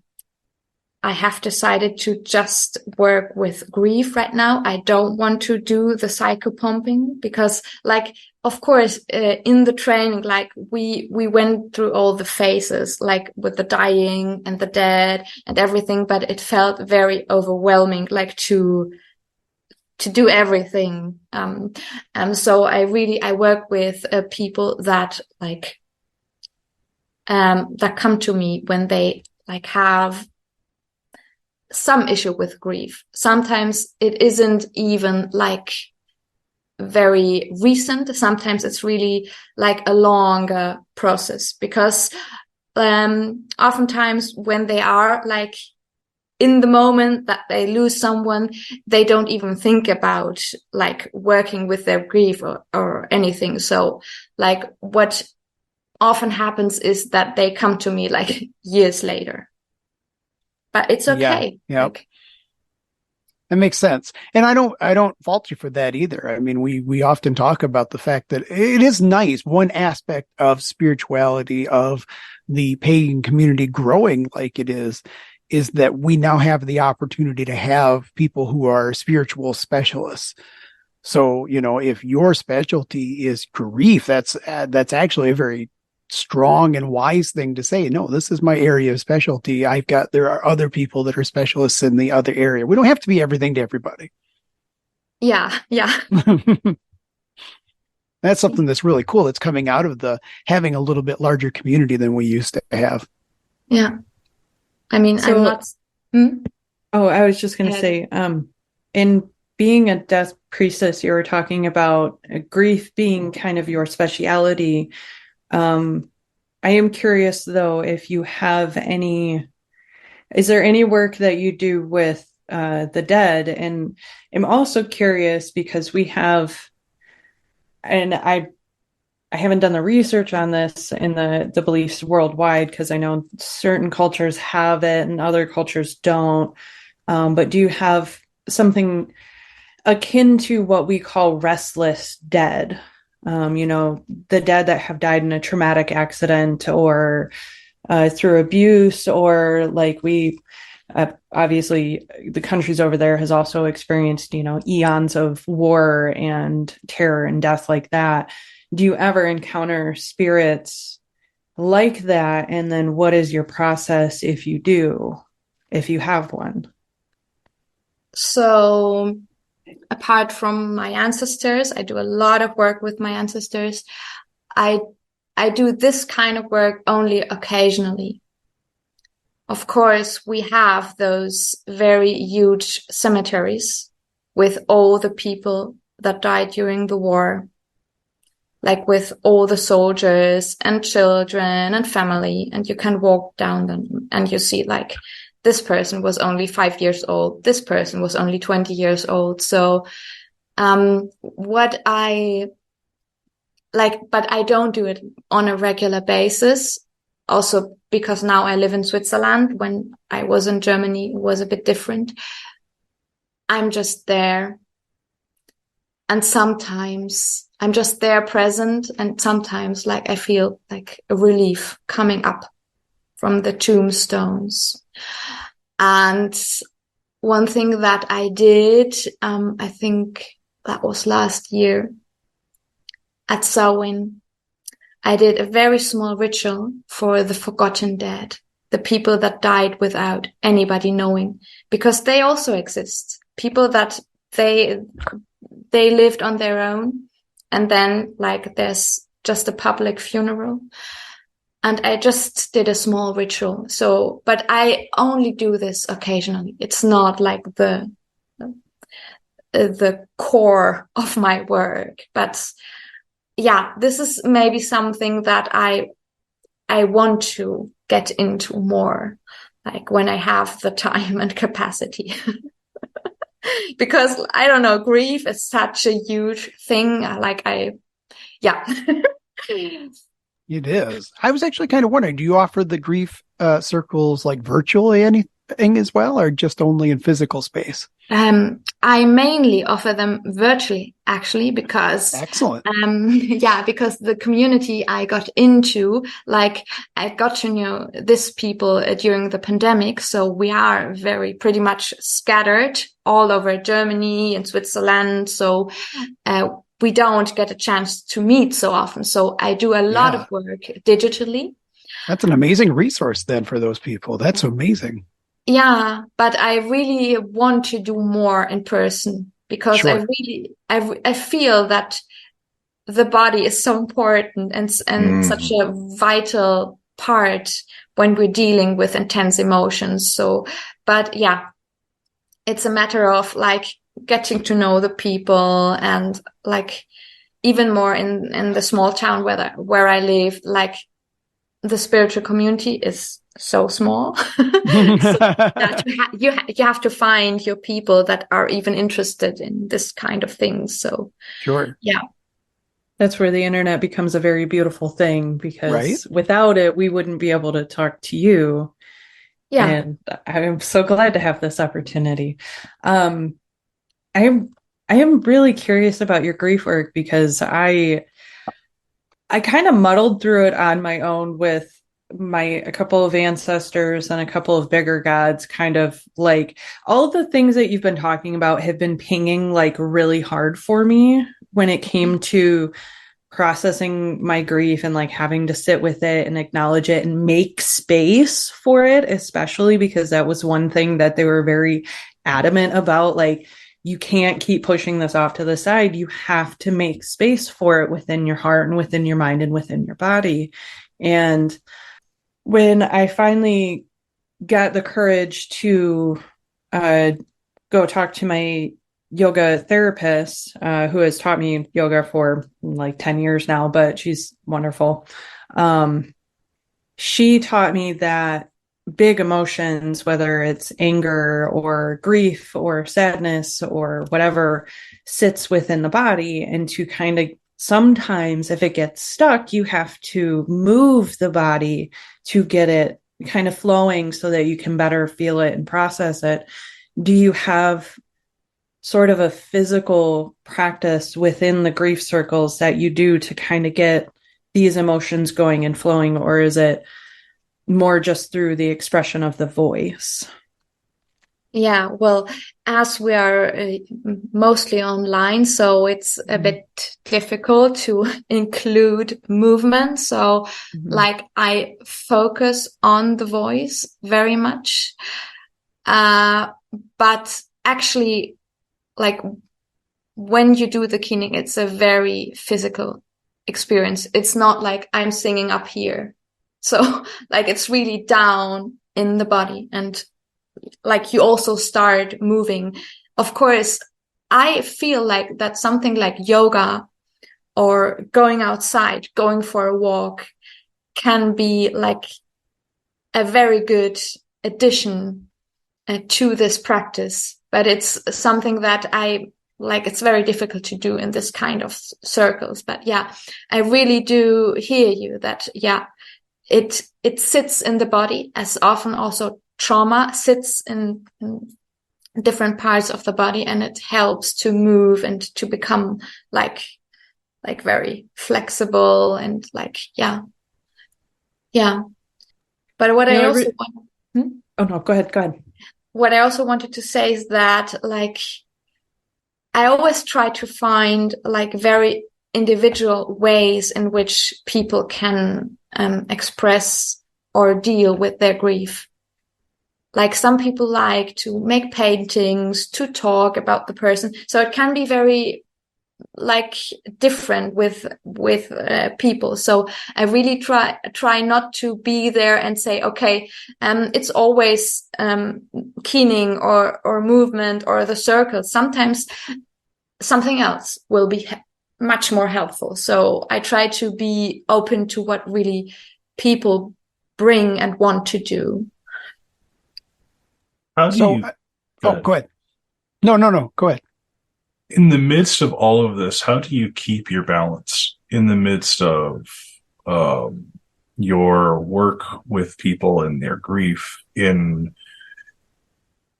have decided to just work with grief right now. I don't want to do the psychopumping, because like, of course, in the training, like we went through all the phases, like with the dying and the dead and everything, but it felt very overwhelming, like to do everything. So I work with people that like, that come to me when they like have some issue with grief. Sometimes it isn't even like very recent. Sometimes it's really like a longer process, because oftentimes when they are like in the moment that they lose someone, they don't even think about like working with their grief or anything. So like what often happens is that they come to me like years later, but it's okay. Yeah. Yep. That makes sense. And I don't fault you for that either. I mean, we often talk about the fact that it is nice. One aspect of spirituality, of the pagan community growing like it is that we now have the opportunity to have people who are spiritual specialists. So, if your specialty is grief, that's actually a very strong and wise thing to say. No, this is my area of specialty. There are other people that are specialists in the other area. We don't have to be everything to everybody. Yeah. That's something that's really cool. It's coming out of having a little bit larger community than we used to have. Yeah. I mean, so, I'm not. Oh, I was just going to say, in being a Death Priestess, you were talking about grief being kind of your speciality. I am curious though, if you have is there any work that you do with the dead? And I'm also curious because we have, and I I haven't done the research on this in the beliefs worldwide, because I know certain cultures have it and other cultures don't. But do you have something akin to what we call restless dead? The dead that have died in a traumatic accident or through abuse, or like obviously the countries over there has also experienced, eons of war and terror and death like that. Do you ever encounter spirits like that? And then what is your process if you do, if you have one? So apart from my ancestors, I do a lot of work with my ancestors. I do this kind of work only occasionally. Of course, we have those very huge cemeteries with all the people that died during the war, like with all the soldiers and children and family, and you can walk down them and you see like this person was only 5 years old, this person was only 20 years old. So but I don't do it on a regular basis. Also, because now I live in Switzerland. When I was in Germany, it was a bit different. I'm just there. And sometimes I'm just there present. And sometimes like I feel like a relief coming up from the tombstones. And one thing that I did, I think that was last year at Samhain, I did a very small ritual for the forgotten dead, the people that died without anybody knowing, because they also exist. People that they lived on their own, and then like there's just a public funeral. And I just did a small ritual. So, but I only do this occasionally. It's not like the core of my work, but yeah, this is maybe something that I want to get into more, like when I have the time and capacity. Because I don't know, grief is such a huge thing. Yeah. It is. I was actually kind of wondering, do you offer the grief circles like virtually anything as well, or just only in physical space? I mainly offer them virtually, actually, because excellent. Because the community I got into, like I got to know this people during the pandemic, so we are pretty much scattered all over Germany and Switzerland. So we don't get a chance to meet so often. So I do a lot of work digitally. That's an amazing resource then for those people. That's amazing. Yeah, but I really want to do more in person, because sure. I feel that the body is so important and such a vital part when we're dealing with intense emotions. So, but yeah, it's a matter of like getting to know the people, and like even more in the small town where I live, like the spiritual community is so small. So that you have to find your people that are even interested in this kind of thing. So sure. Yeah. That's where the internet becomes a very beautiful thing, because without it, we wouldn't be able to talk to you. Yeah. And I'm so glad to have this opportunity. I am really curious about your grief work, because I kind of muddled through it on my own with a couple of ancestors and a couple of bigger gods. Kind of like all the things that you've been talking about have been pinging like really hard for me when it came to processing my grief and like having to sit with it and acknowledge it and make space for it, especially because that was one thing that they were very adamant about. Like, you can't keep pushing this off to the side. You have to make space for it within your heart and within your mind and within your body. And when I finally got the courage to go talk to my yoga therapist, who has taught me yoga for like 10 years now, but she's wonderful. She taught me that big emotions, whether it's anger or grief or sadness or whatever sits within the body, and to kind of sometimes if it gets stuck, you have to move the body to get it kind of flowing so that you can better feel it and process it. Do you have sort of a physical practice within the grief circles that you do to kind of get these emotions going and flowing, or is it more just through the expression of the voice? Yeah, well, as we are mostly online, so it's a bit difficult to include movement. So like I focus on the voice very much. But actually, like when you do the keening, it's a very physical experience. It's not like I'm singing up here. So like it's really down in the body, and like you also start moving. Of course, I feel like that something like yoga or going outside, going for a walk can be like a very good addition to this practice. But it's something that I like, it's very difficult to do in this kind of circles. But yeah, I really do hear you that, yeah, it sits in the body, as often also trauma sits in different parts of the body, and it helps to move and to become like very flexible and like, yeah. But what I also want, Oh no, go ahead. What I also wanted to say is that like, I always try to find like very individual ways in which people can express or deal with their grief. Like some people like to make paintings, to talk about the person. So it can be very like different with people. So I really try not to be there and say, okay, it's always keening or movement or the circle. Sometimes something else will be much more helpful. So I try to be open to what really people bring and want to do. How do you... Go ahead. No, go ahead. In the midst of all of this, how do you keep your balance in the midst of your work with people and their grief, in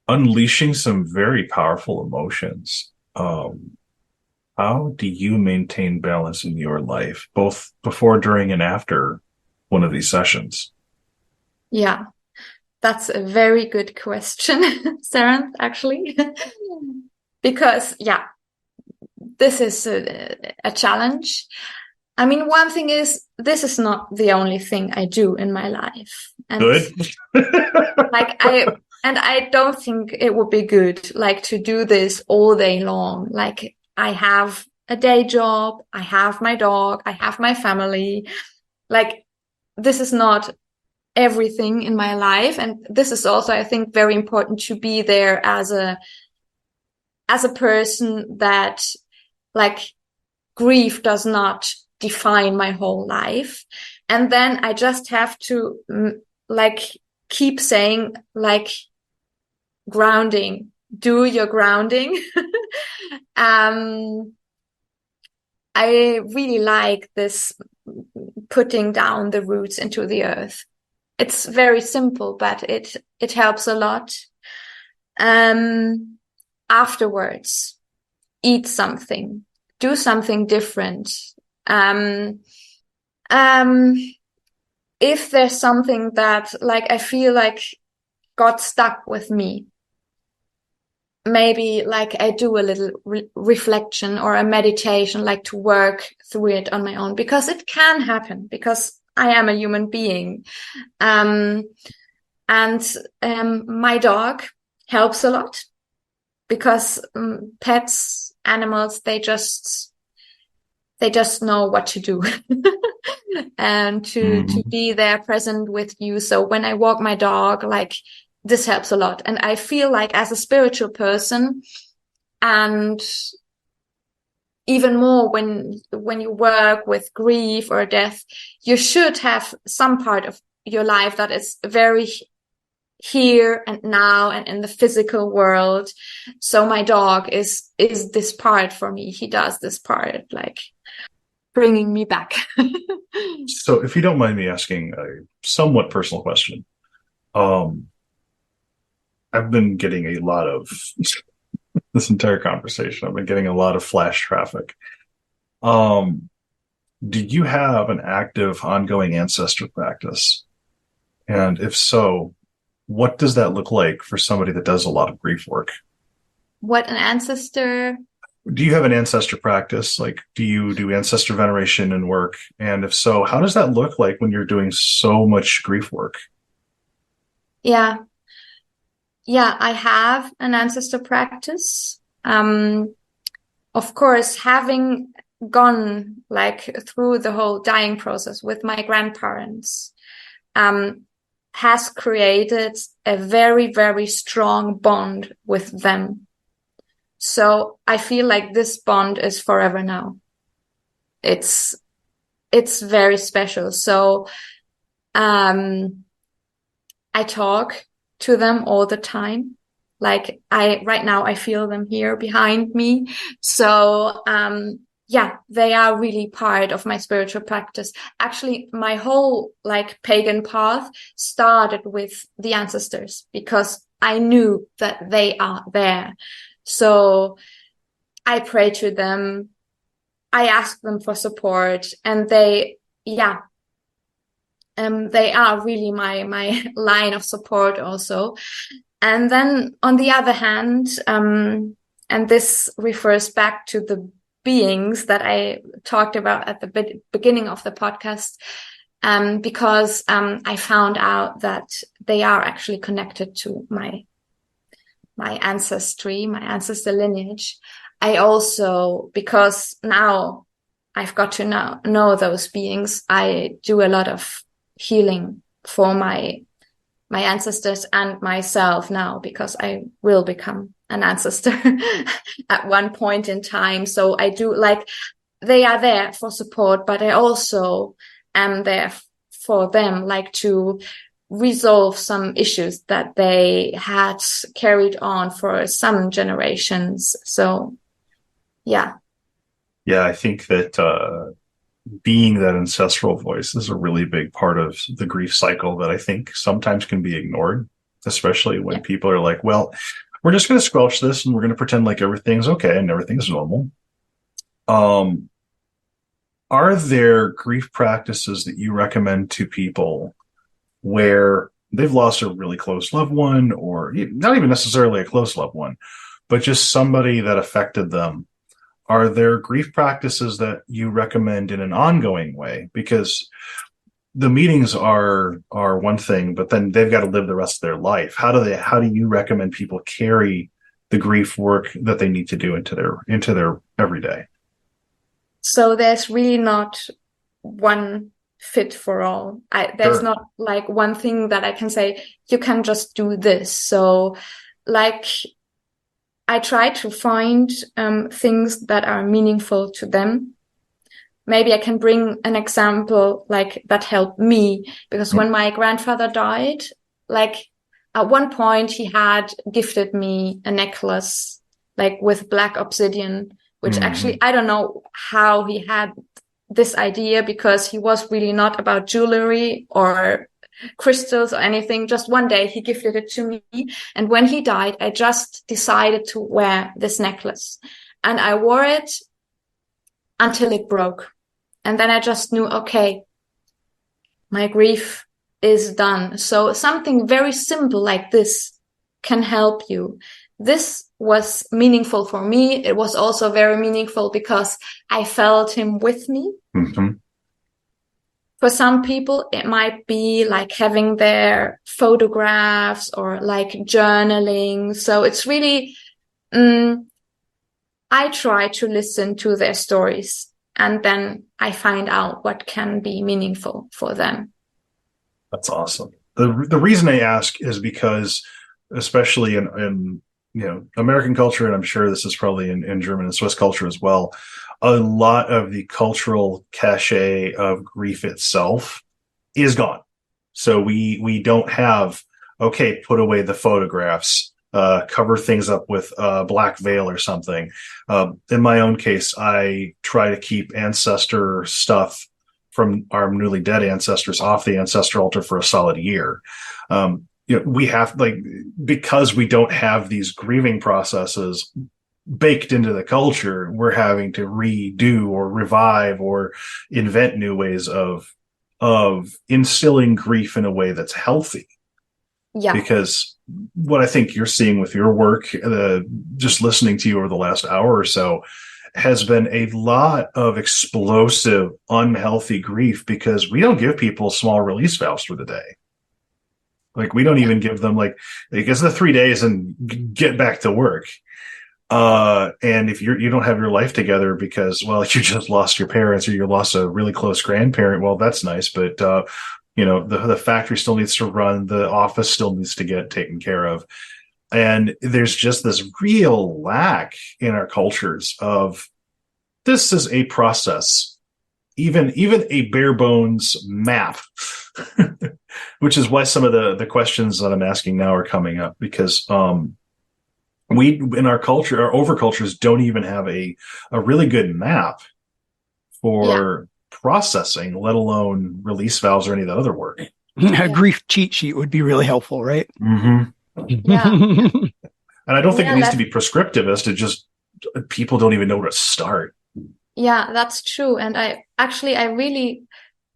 unleashing some very powerful emotions? How do you maintain balance in your life, both before, during, and after one of these sessions? Yeah, that's a very good question, Sarah, actually. Because, yeah, this is a challenge. I mean, one thing is, this is not the only thing I do in my life. And good. I don't think it would be good, like, to do this all day long. Like, I have a day job, I have my dog, I have my family. Like, this is not everything in my life. And this is also, I think, very important to be there as a person that, like, grief does not define my whole life. And then I just have to, like, keep saying, like, grounding, do your grounding. I really like this putting down the roots into the earth. It's very simple, but it helps a lot. Afterwards, eat something, do something different. If there's something that, like, I feel like got stuck with me, maybe like I do a little reflection or a meditation, like to work through it on my own, because it can happen, because I am a human being. And my dog helps a lot, because pets, animals, they just know what to do. And to be there present with you. So when I walk my dog, like, this helps a lot. And I feel like, as a spiritual person, and even more when you work with grief or death, you should have some part of your life that is very here and now and in the physical world. So my dog is this part for me. He does this part, like, bringing me back. So if you don't mind me asking a somewhat personal question, I've been getting a lot of this entire conversation. I've been getting a lot of flash traffic. Do you have an active, ongoing ancestor practice? And if so, what does that look like for somebody that does a lot of grief work? What an ancestor? Do you have an ancestor practice? Like, do you do ancestor veneration and work? And if so, how does that look like when you're doing so much grief work? Yeah. Yeah, I have an ancestor practice. Of course, having gone like through the whole dying process with my grandparents, has created a very, very strong bond with them. So I feel like this bond is forever now. It's very special. So, I talk to them all the time. Like right now I feel them here behind me. So, yeah, they are really part of my spiritual practice. Actually, my whole like pagan path started with the ancestors because I knew that they are there. So I pray to them. I ask them for support, and they are really my line of support also. And then on the other hand, and this refers back to the beings that I talked about at the beginning of the podcast, because I found out that they are actually connected to my ancestry, my ancestor lineage. I also, because now I've got to know those beings, I do a lot of healing for my ancestors and myself now, because I will become an ancestor at one point in time. So I do, like, they are there for support, but I also am there for them, like to resolve some issues that they had carried on for some generations. So, yeah. Yeah, I think that being that ancestral voice is a really big part of the grief cycle that I think sometimes can be ignored, especially when people are like, well, we're just going to squelch this and we're going to pretend like everything's okay and everything's normal. Are there grief practices that you recommend to people where they've lost a really close loved one, or not even necessarily a close loved one, but just somebody that affected them? Are there grief practices that you recommend in an ongoing way? Because the meetings are one thing, but then they've got to live the rest of their life. How do you recommend people carry the grief work that they need to do into their everyday? So there's really not one fit for all. There's not like one thing that I can say, you can just do this. So like, I try to find things that are meaningful to them. Maybe I can bring an example like that helped me, because when my grandfather died, like at one point he had gifted me a necklace like with black obsidian, which actually, I don't know how he had this idea, because he was really not about jewelry or crystals or anything. Just one day he gifted it to me, and when he died, I just decided to wear this necklace, and I wore it until it broke. And then I just knew, okay, my grief is done. So something very simple like this can help you. This was meaningful for me. It was also very meaningful because I felt him with me. Mm-hmm. For some people, it might be like having their photographs or like journaling. So it's really, I try to listen to their stories, and then I find out what can be meaningful for them. That's awesome. The reason I ask is because, especially in American culture, and I'm sure this is probably in German and Swiss culture as well, a lot of the cultural cachet of grief itself is gone. So we don't have, okay, put away the photographs. cover things up with a black veil or something. In my own case, I try to keep ancestor stuff from our newly dead ancestors off the ancestor altar for a solid year. We have, because we don't have these grieving processes baked into the culture, we're having to redo or revive or invent new ways of instilling grief in a way that's healthy. Yeah. Because what I think you're seeing with your work, just listening to you over the last hour or so, has been a lot of explosive, unhealthy grief, because we don't give people small release valves for the day. We don't even give them it's the 3 days and get back to work. And if you don't have your life together because, you just lost your parents or you lost a really close grandparent, well, that's nice. But, the factory still needs to run. The office still needs to get taken care of. And there's just this real lack in our cultures of, this is a process, even a bare bones map, which is why some of the questions that I'm asking now are coming up, because, we, in our culture, our overcultures don't even have a really good map for processing, let alone release valves or any of the other work. A grief cheat sheet would be really helpful, right? Mm-hmm. Yeah. And I don't think it needs to be prescriptive, to just, people don't even know where to start. Yeah, that's true. And I really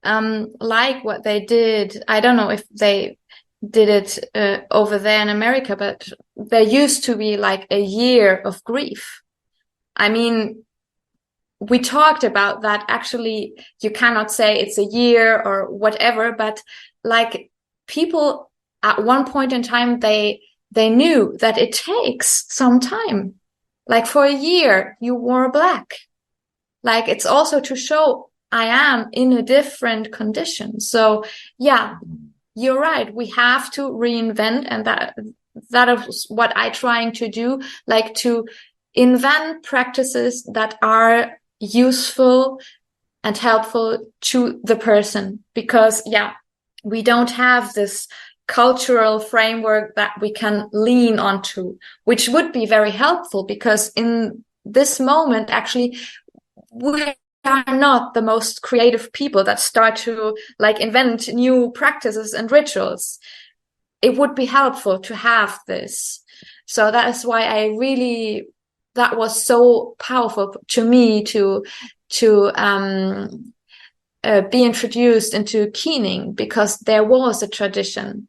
like what they did. I don't know if they did it over there in America, but there used to be a year of grief. I mean, we talked about that. Actually, you cannot say it's a year or whatever, but people at one point in time, they knew that it takes some time. For a year, you wore black. It's also to show I am in a different condition. So yeah, you're right. We have to reinvent, and that is what I'm trying to do, to invent practices that are useful and helpful to the person. Because we don't have this cultural framework that we can lean onto, which would be very helpful, because in this moment, actually, we are not the most creative people that start to invent new practices and rituals. It would be helpful to have this. So that is why that was so powerful to me to be introduced into keening, because there was a tradition.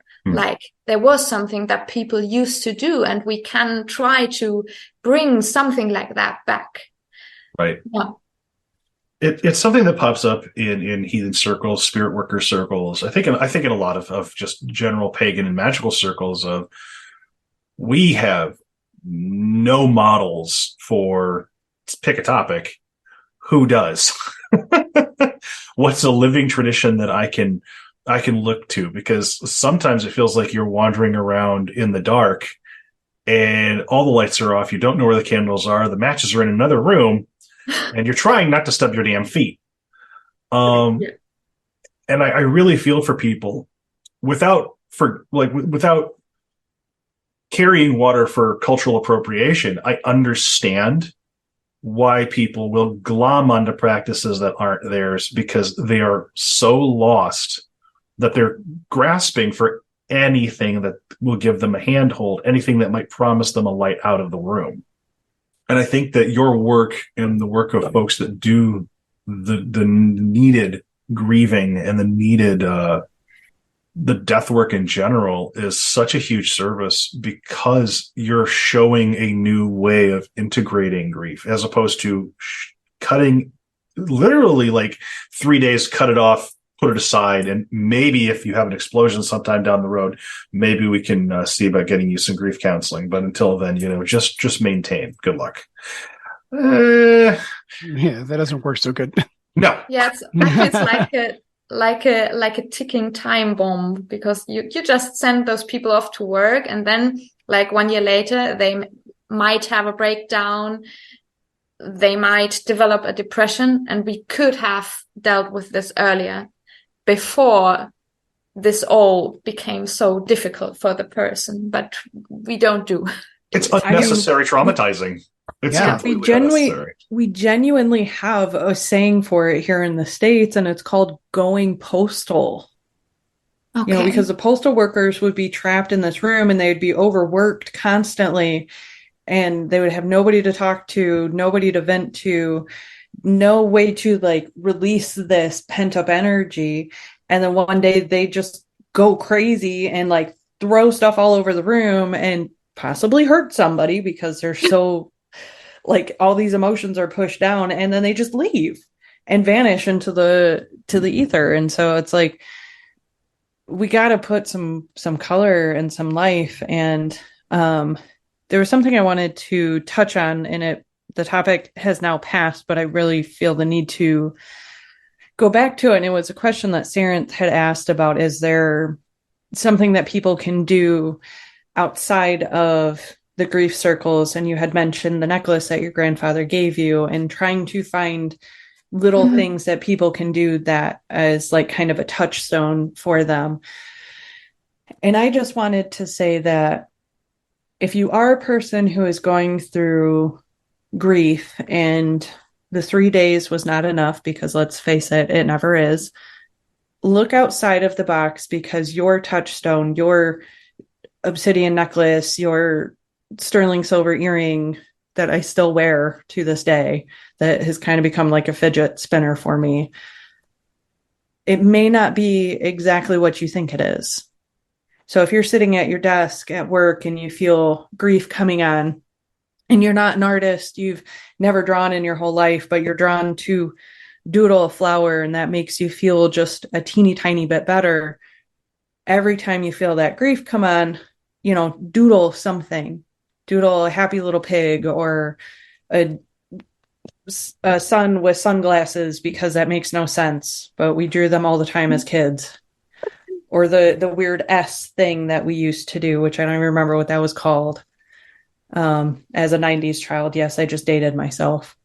There was something that people used to do, and we can try to bring something like that back. Right. Yeah. It's something that pops up in heathen circles, spirit worker circles. I think in a lot of just general pagan and magical circles, of we have no models for, pick a topic, who does. What's a living tradition that I can look to? Because sometimes it feels like you're wandering around in the dark and all the lights are off. You don't know where the candles are. The matches are in another room. And you're trying not to stub your damn feet. And I really feel for people without carrying water for cultural appropriation. I understand why people will glom onto practices that aren't theirs, because they are so lost that they're grasping for anything that will give them a handhold, anything that might promise them a light out of the room. And I think that your work and the work of folks that do the needed grieving and the needed the death work in general is such a huge service, because you're showing a new way of integrating grief, as opposed to cutting, literally 3 days, cut it off, put it aside, and maybe if you have an explosion sometime down the road, maybe we can see about getting you some grief counseling. But until then, just maintain. Good luck. Yeah, that doesn't work so good. No. Yeah, it's like a ticking time bomb, because you just send those people off to work, and then 1 year later they might have a breakdown, they might develop a depression, and we could have dealt with this earlier, before this all became so difficult for the person, but we don't do. It's unnecessary traumatizing. It's completely unnecessary. We genuinely have a saying for it here in the States, and it's called going postal. Okay. You know, because the postal workers would be trapped in this room and they'd be overworked constantly, and they would have nobody to talk to, nobody to vent to, no way to like release this pent up energy. And then one day they just go crazy and like throw stuff all over the room and possibly hurt somebody because they're so like all these emotions are pushed down, and then they just leave and vanish into the ether. And so it's like, we got to put some color and some life. And there was something I wanted to touch on, and the topic has now passed, but I really feel the need to go back to it. And it was a question that Sarenth had asked about, is there something that people can do outside of the grief circles? And you had mentioned the necklace that your grandfather gave you, and trying to find little things that people can do that as like kind of a touchstone for them. And I just wanted to say that if you are a person who is going through grief and the 3 days was not enough, because let's face it, it never is, look outside of the box, because your touchstone, your obsidian necklace, your sterling silver earring that I still wear to this day, that has kind of become like a fidget spinner for me, it may not be exactly what you think it is. So if you're sitting at your desk at work and you feel grief coming on, and you're not an artist, you've never drawn in your whole life, but you're drawn to doodle a flower, and that makes you feel just a teeny tiny bit better, every time you feel that grief come on, you know, doodle something. Doodle a happy little pig, or a sun with sunglasses, because that makes no sense, but we drew them all the time as kids. Or the weird S thing that we used to do, which I don't even remember what that was called. As a 90s child, yes, I just dated myself.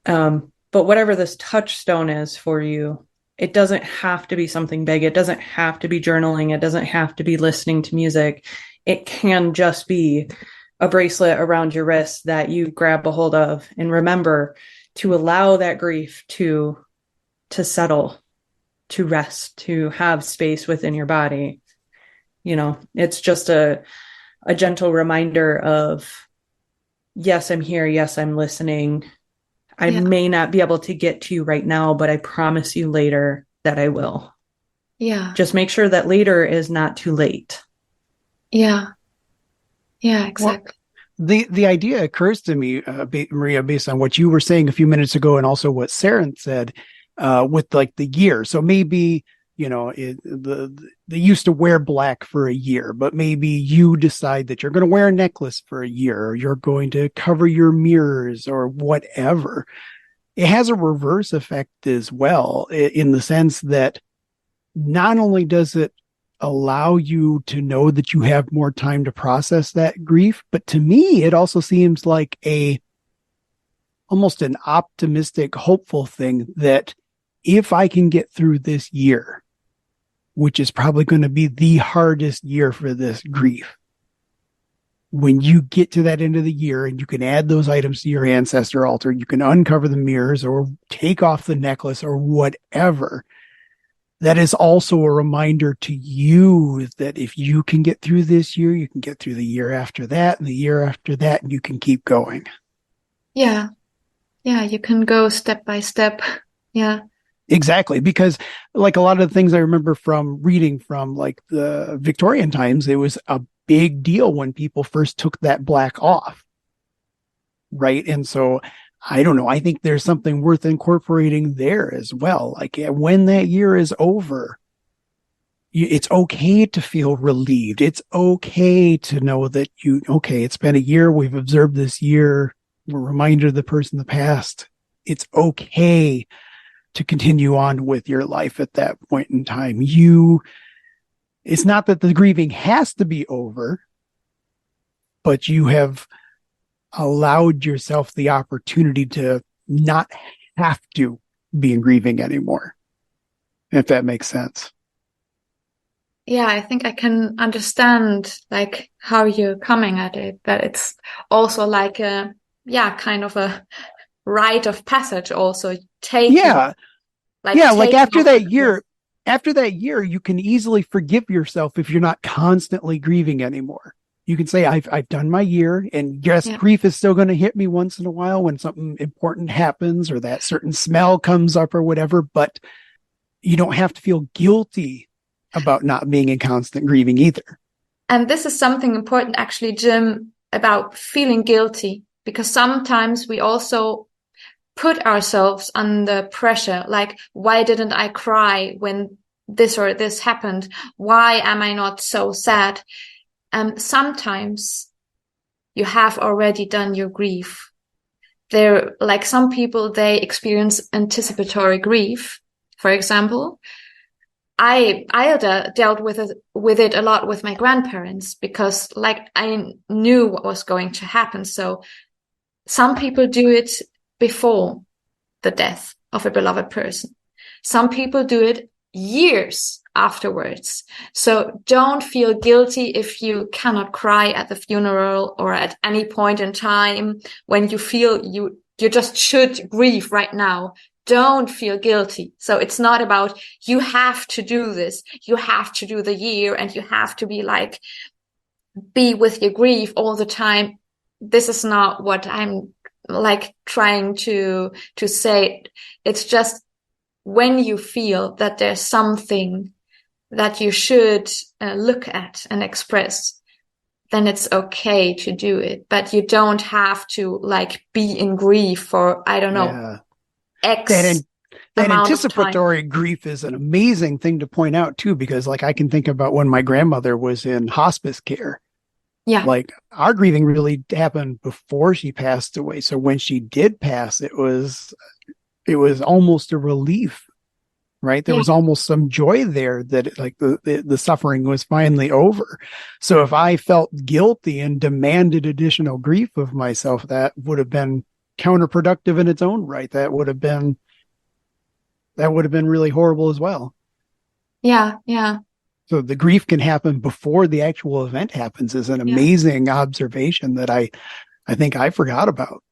But whatever this touchstone is for you, it doesn't have to be something big. It doesn't have to be journaling. It doesn't have to be listening to music. It can just be a bracelet around your wrist that you grab a hold of, and remember to allow that grief to settle, to rest, to have space within your body. You know, it's just a gentle reminder of, yes, I'm here. Yes, I'm listening. I may not be able to get to you right now, but I promise you later that I will. Yeah. Just make sure that later is not too late. Yeah. Yeah, exactly. Well, the idea occurs to me, Maria, based on what you were saying a few minutes ago, and also what Sarenth said, with like the year. So maybe, you know, they used to wear black for a year, but maybe you decide that you're going to wear a necklace for a year, or you're going to cover your mirrors, or whatever. It has a reverse effect as well, in the sense that not only does it allow you to know that you have more time to process that grief, but to me, it also seems like almost an optimistic, hopeful thing that if I can get through this year, which is probably going to be the hardest year for this grief, when you get to that end of the year and you can add those items to your ancestor altar, you can uncover the mirrors or take off the necklace or whatever. That is also a reminder to you that if you can get through this year, you can get through the year after that and the year after that, and you can keep going. Yeah. Yeah, you can go step by step. Yeah. Exactly. Because like a lot of the things I remember from reading from like the Victorian times, it was a big deal when people first took that black off. Right. And so I don't know. I think there's something worth incorporating there as well. Like when that year is over, it's okay to feel relieved. It's okay to know that it's been a year. We've observed this year. We're reminded of the person in the past. It's okay to continue on with your life at that point in time. It's not that the grieving has to be over, but you have allowed yourself the opportunity to not have to be in grieving anymore, if that makes sense. Yeah, I think I can understand like how you're coming at it, that it's also like a, yeah, kind of a rite of passage also taking, Yeah. like Yeah. Like taking off the- after that year, you can easily forgive yourself if you're not constantly grieving anymore. You can say, I've done my year, and yes, Yeah. grief is still going to hit me once in a while when something important happens or that certain smell comes up or whatever, but you don't have to feel guilty about not being in constant grieving either. And this is something important actually, Jim, about feeling guilty, because sometimes we also put ourselves under pressure. Like, why didn't I cry when this or this happened? Why am I not so sad? Sometimes you have already done your grief. There, like some people, they experience anticipatory grief, for example. I dealt with it a lot with my grandparents because like I knew what was going to happen. So some people do it before the death of a beloved person. Some people do it years afterwards. So don't feel guilty if you cannot cry at the funeral or at any point in time when you feel you just should grieve right now. Don't feel guilty. So it's not about you have to do this, you have to do the year, and you have to be like, be with your grief all the time. This is not what I'm like trying to say. It's just when you feel that there's something that you should look at and express, then it's okay to do it. But you don't have to like be in grief for, I don't know, X that amount anticipatory grief is an amazing thing to point out too, because like I can think about when my grandmother was in hospice care. Yeah. Like our grieving really happened before she passed away. So when she did pass, it was almost a relief, right? There was almost some joy there that like the suffering was finally over. So if I felt guilty and demanded additional grief of myself, that would have been counterproductive in its own right. That would have been really horrible as well. Yeah. Yeah. So the grief can happen before the actual event happens is an amazing observation that I think I forgot about.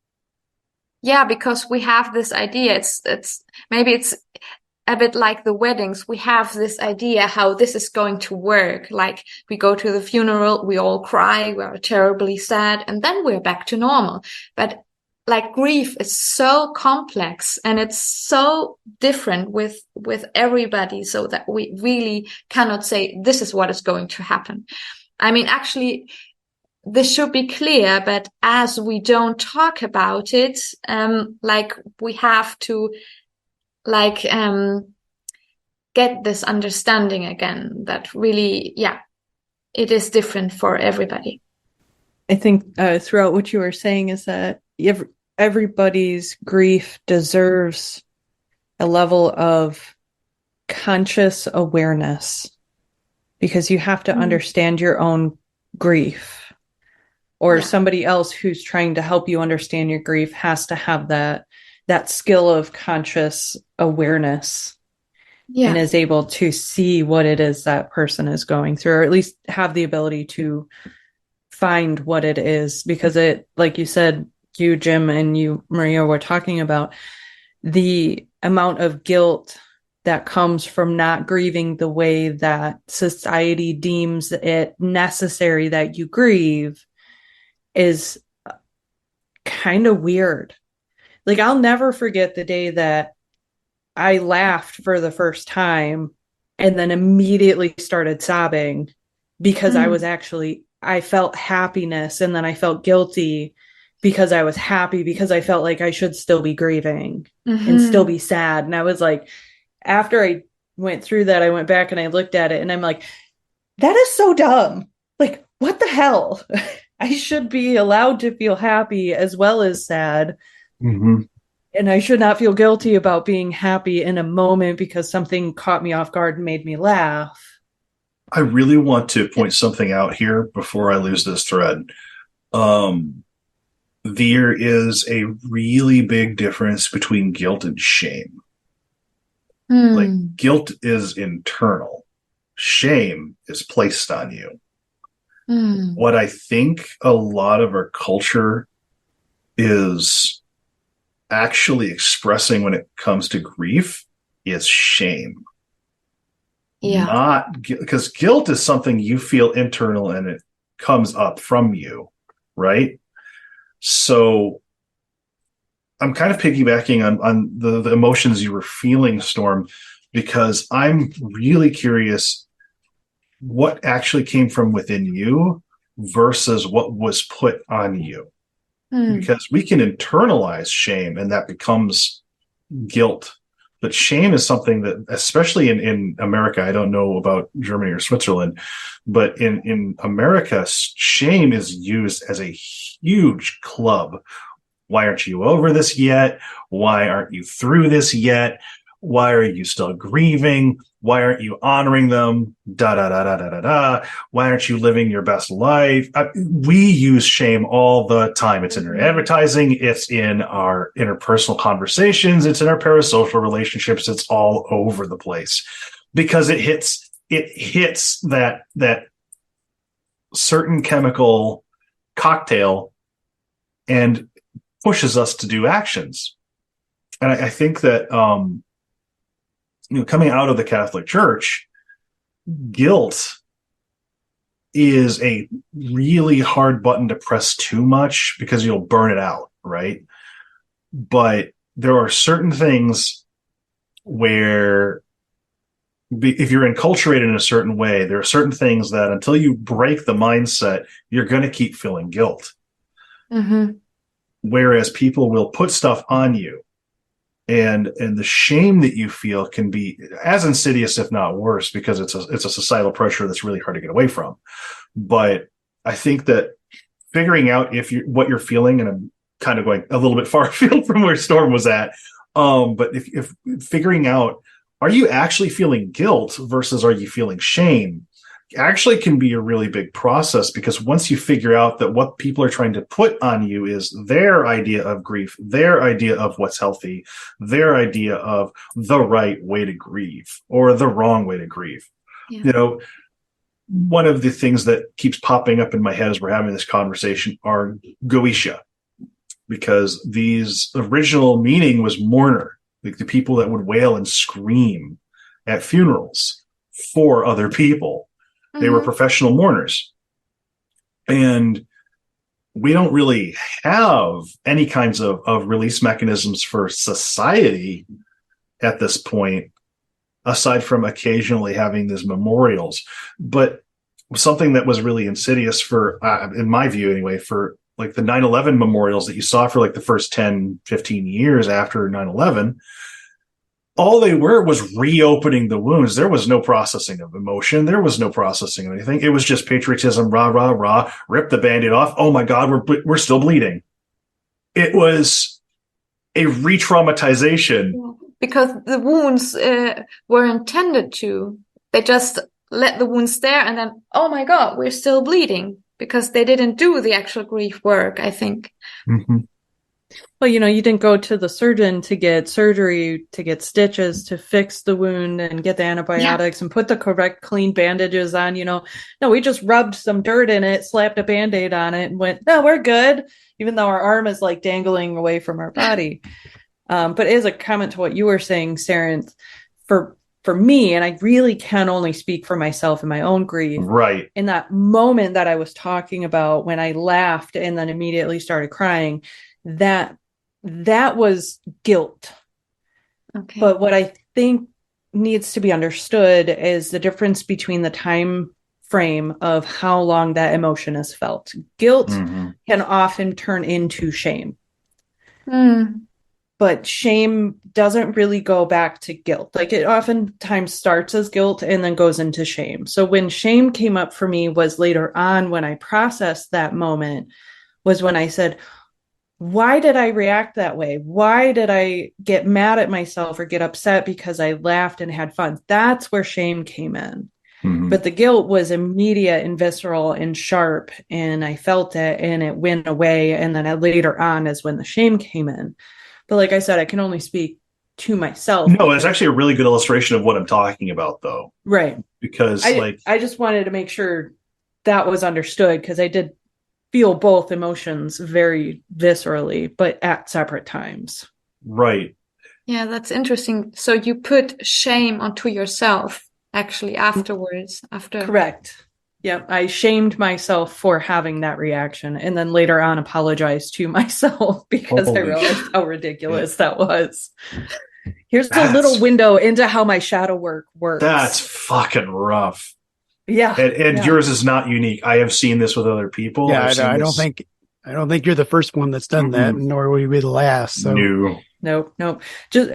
Yeah, because we have this idea. It's maybe it's a bit like the weddings. We have this idea how this is going to work. Like we go to the funeral, we all cry, we are terribly sad, and then we're back to normal. But like grief is so complex and it's so different with everybody, so that we really cannot say this is what is going to happen. I mean, actually, this should be clear, but as we don't talk about it, like we have to like get this understanding again that really, it is different for everybody. I think throughout what you were saying is that everybody's grief deserves a level of conscious awareness, because you have to understand your own grief, or somebody else who's trying to help you understand your grief has to have that skill of conscious awareness and is able to see what it is that person is going through, or at least have the ability to find what it is. Because it, like you said, you, Jim, and you, Maria, were talking about the amount of guilt that comes from not grieving the way that society deems it necessary that you grieve is kind of weird. Like, I'll never forget the day that I laughed for the first time and then immediately started sobbing because I felt happiness, and then I felt guilty because I was happy, because I felt like I should still be grieving and still be sad. And I was like, after I went through that, I went back and I looked at it and I'm like, that is so dumb. Like, what the hell? I should be allowed to feel happy as well as sad. Mm-hmm. And I should not feel guilty about being happy in a moment because something caught me off guard and made me laugh. I really want to point something out here before I lose this thread. There is a really big difference between guilt and shame. Like, guilt is internal. shame is placed on you. Mm. What I think a lot of our culture is actually expressing when it comes to grief is shame. Yeah. Not because guilt is something you feel internal and it comes up from you, right? So I'm kind of piggybacking on the emotions you were feeling, Storm, because I'm really curious what actually came from within you versus what was put on you. Because we can internalize shame and that becomes guilt. But shame is something that, especially in America, I don't know about Germany or Switzerland, but in America, shame is used as a huge club. Why aren't you over this yet? Why aren't you through this yet? Why are you still grieving? Why aren't you honoring them? Da da da da da da da. Why aren't you living your best life? We use shame all the time. It's in our advertising. It's in our interpersonal conversations. It's in our parasocial relationships. It's all over the place because it hits that certain chemical cocktail and pushes us to do actions. And I think that, coming out of the Catholic Church, guilt is a really hard button to press too much because you'll burn it out, right? But there are certain things where if you're enculturated in a certain way, there are certain things that until you break the mindset, you're going to keep feeling guilt. Mm-hmm. Whereas people will put stuff on you. And the shame that you feel can be as insidious, if not worse, because it's a societal pressure that's really hard to get away from. But I think that figuring out what you're feeling, and I'm kind of going a little bit far afield from where Storm was at, but if figuring out, are you actually feeling guilt versus are you feeling shame, actually can be a really big process, because once you figure out that what people are trying to put on you is their idea of grief, their idea of what's healthy, their idea of the right way to grieve or the wrong way to grieve. Yeah. One of the things that keeps popping up in my head as we're having this conversation are Goetia, because these original meaning was mourner, like the people that would wail and scream at funerals for other people. They were professional mourners. And we don't really have any kinds of release mechanisms for society at this point, aside from occasionally having these memorials. But something that was really insidious for, in my view anyway, for like the 9/11 memorials that you saw for like the first 10, 15 years after 9/11, all they were was reopening the wounds. There was no processing of emotion. There was no processing of anything. It was just patriotism, rah, rah, rah, rip the Band-Aid off. Oh my God, we're still bleeding. It was a re-traumatization. Because the wounds were intended to. They just let the wounds there and then, oh my God, we're still bleeding, because they didn't do the actual grief work, I think. Mm-hmm. Well, you didn't go to the surgeon to get surgery, to get stitches, to fix the wound and get the antibiotics and put the correct clean bandages on, No, we just rubbed some dirt in it, slapped a Band-Aid on it and went, no, we're good. Even though our arm is like dangling away from our body. But as a comment to what you were saying, Saren, for me, and I really can only speak for myself and my own grief. Right. In that moment that I was talking about when I laughed and then immediately started crying, that was guilt. Okay. But what I think needs to be understood is the difference between the time frame of how long that emotion is felt. Guilt can often turn into shame. But shame doesn't really go back to guilt. Like, it oftentimes starts as guilt and then goes into shame. So when shame came up for me was later on, when I processed that moment, was when I said, why did I react that way? Why did I get mad at myself or get upset because I laughed and had fun? That's where shame came in. But the guilt was immediate and visceral and sharp, and I felt it and it went away. And then later on is when the shame came in. But like I said, I can only speak to myself. No, it's actually a really good illustration of what I'm talking about, though. Right. Because I just wanted to make sure that was understood, because I did feel both emotions very viscerally, but at separate times. Right. Yeah, that's interesting. So you put shame onto yourself actually afterwards, after. Correct. Yep. I shamed myself for having that reaction, and then later on apologized to myself because I realized how ridiculous that was. Here's a little window into how my shadow work works. That's fucking rough. Yeah. And yours is not unique. I have seen this with other people. Yeah, I don't think you're the first one that's done that, nor will you be the last. So Nope. Just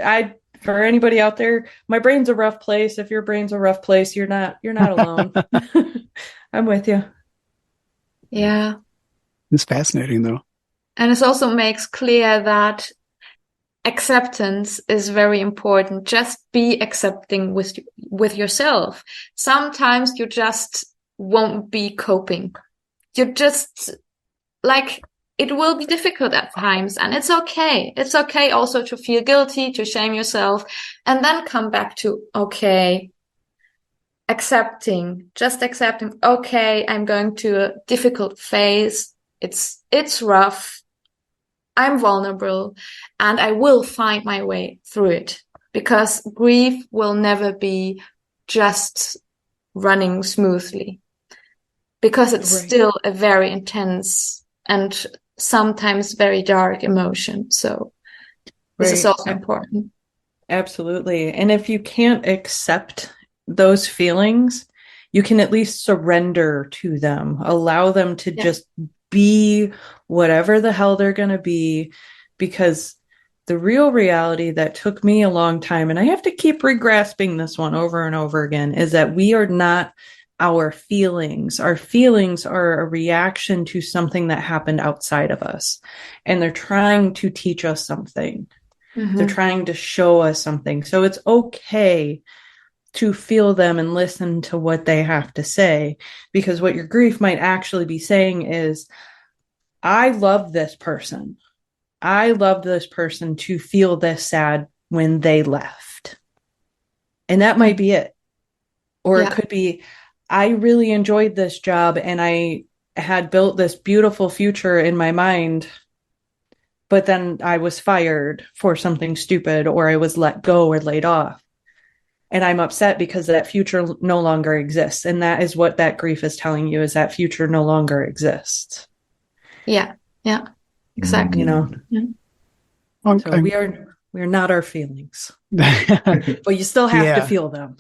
for anybody out there, my brain's a rough place. If your brain's a rough place, you're not alone. I'm with you. Yeah. It's fascinating, though. And it also makes clear that acceptance is very important. Just be accepting with yourself. Sometimes you just won't be coping. You just, like, it will be difficult at times, and it's okay. It's okay also to feel guilty, to shame yourself, and then come back to, okay, accepting. Okay, I'm going to a difficult phase. It's rough. I'm vulnerable, and I will find my way through it, because grief will never be just running smoothly, because it's still a very intense and sometimes very dark emotion. So this is also important. Absolutely. And if you can't accept those feelings, you can at least surrender to them, allow them to just be whatever the hell they're going to be, because the real reality that took me a long time, and I have to keep regrasping this one over and over again, is that we are not our feelings. Our feelings are a reaction to something that happened outside of us, and they're trying to teach us something. Mm-hmm. They're trying to show us something. So it's okay to feel them and listen to what they have to say, because what your grief might actually be saying is, I love this person. I love this person to feel this sad when they left. And that might be it. Or it could be, I really enjoyed this job and I had built this beautiful future in my mind, but then I was fired for something stupid, or I was let go or laid off. And I'm upset because that future no longer exists. And that is what that grief is telling you, is that future no longer exists. Yeah, exactly. You know, so we are not our feelings, but you still have to feel them.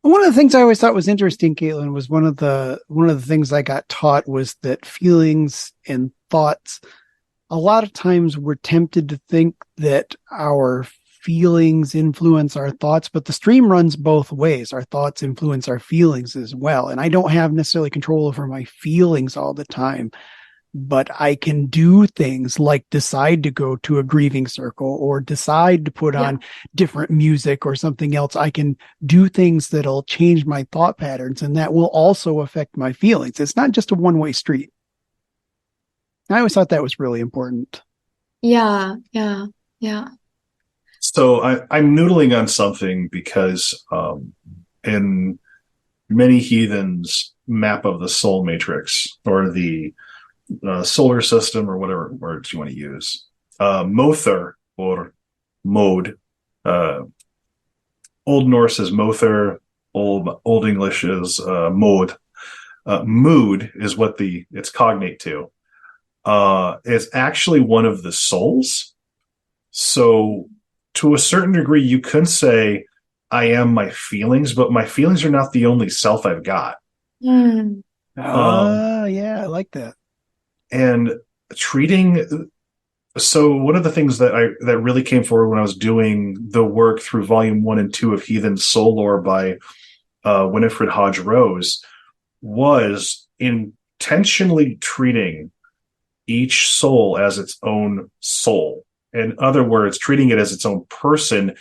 One of the things I always thought was interesting, Caitlin, was one of the things I got taught was that feelings and thoughts, a lot of times we're tempted to think that our feelings influence our thoughts, but the stream runs both ways. Our thoughts influence our feelings as well. And I don't have necessarily control over my feelings all the time, but I can do things like decide to go to a grieving circle or decide to put on different music or something else. I can do things that'll change my thought patterns, and that will also affect my feelings. It's not just a one-way street. I always thought that was really important. Yeah. So I'm noodling on something because in many heathens' map of the soul matrix, or the solar system, or whatever words you want to use, Mother or Mode, Old Norse is Mother, Old English is Mode. Mood is what it's cognate to. Is actually one of the souls. So to a certain degree, you could say I am my feelings, but my feelings are not the only self I've got. Yeah, I like that. And so one of the things that really came forward when I was doing the work through volume 1 and 2 of Heathen Soul Lore by Winifred Hodge Rose was intentionally treating each soul as its own soul. In other words, treating it as its own person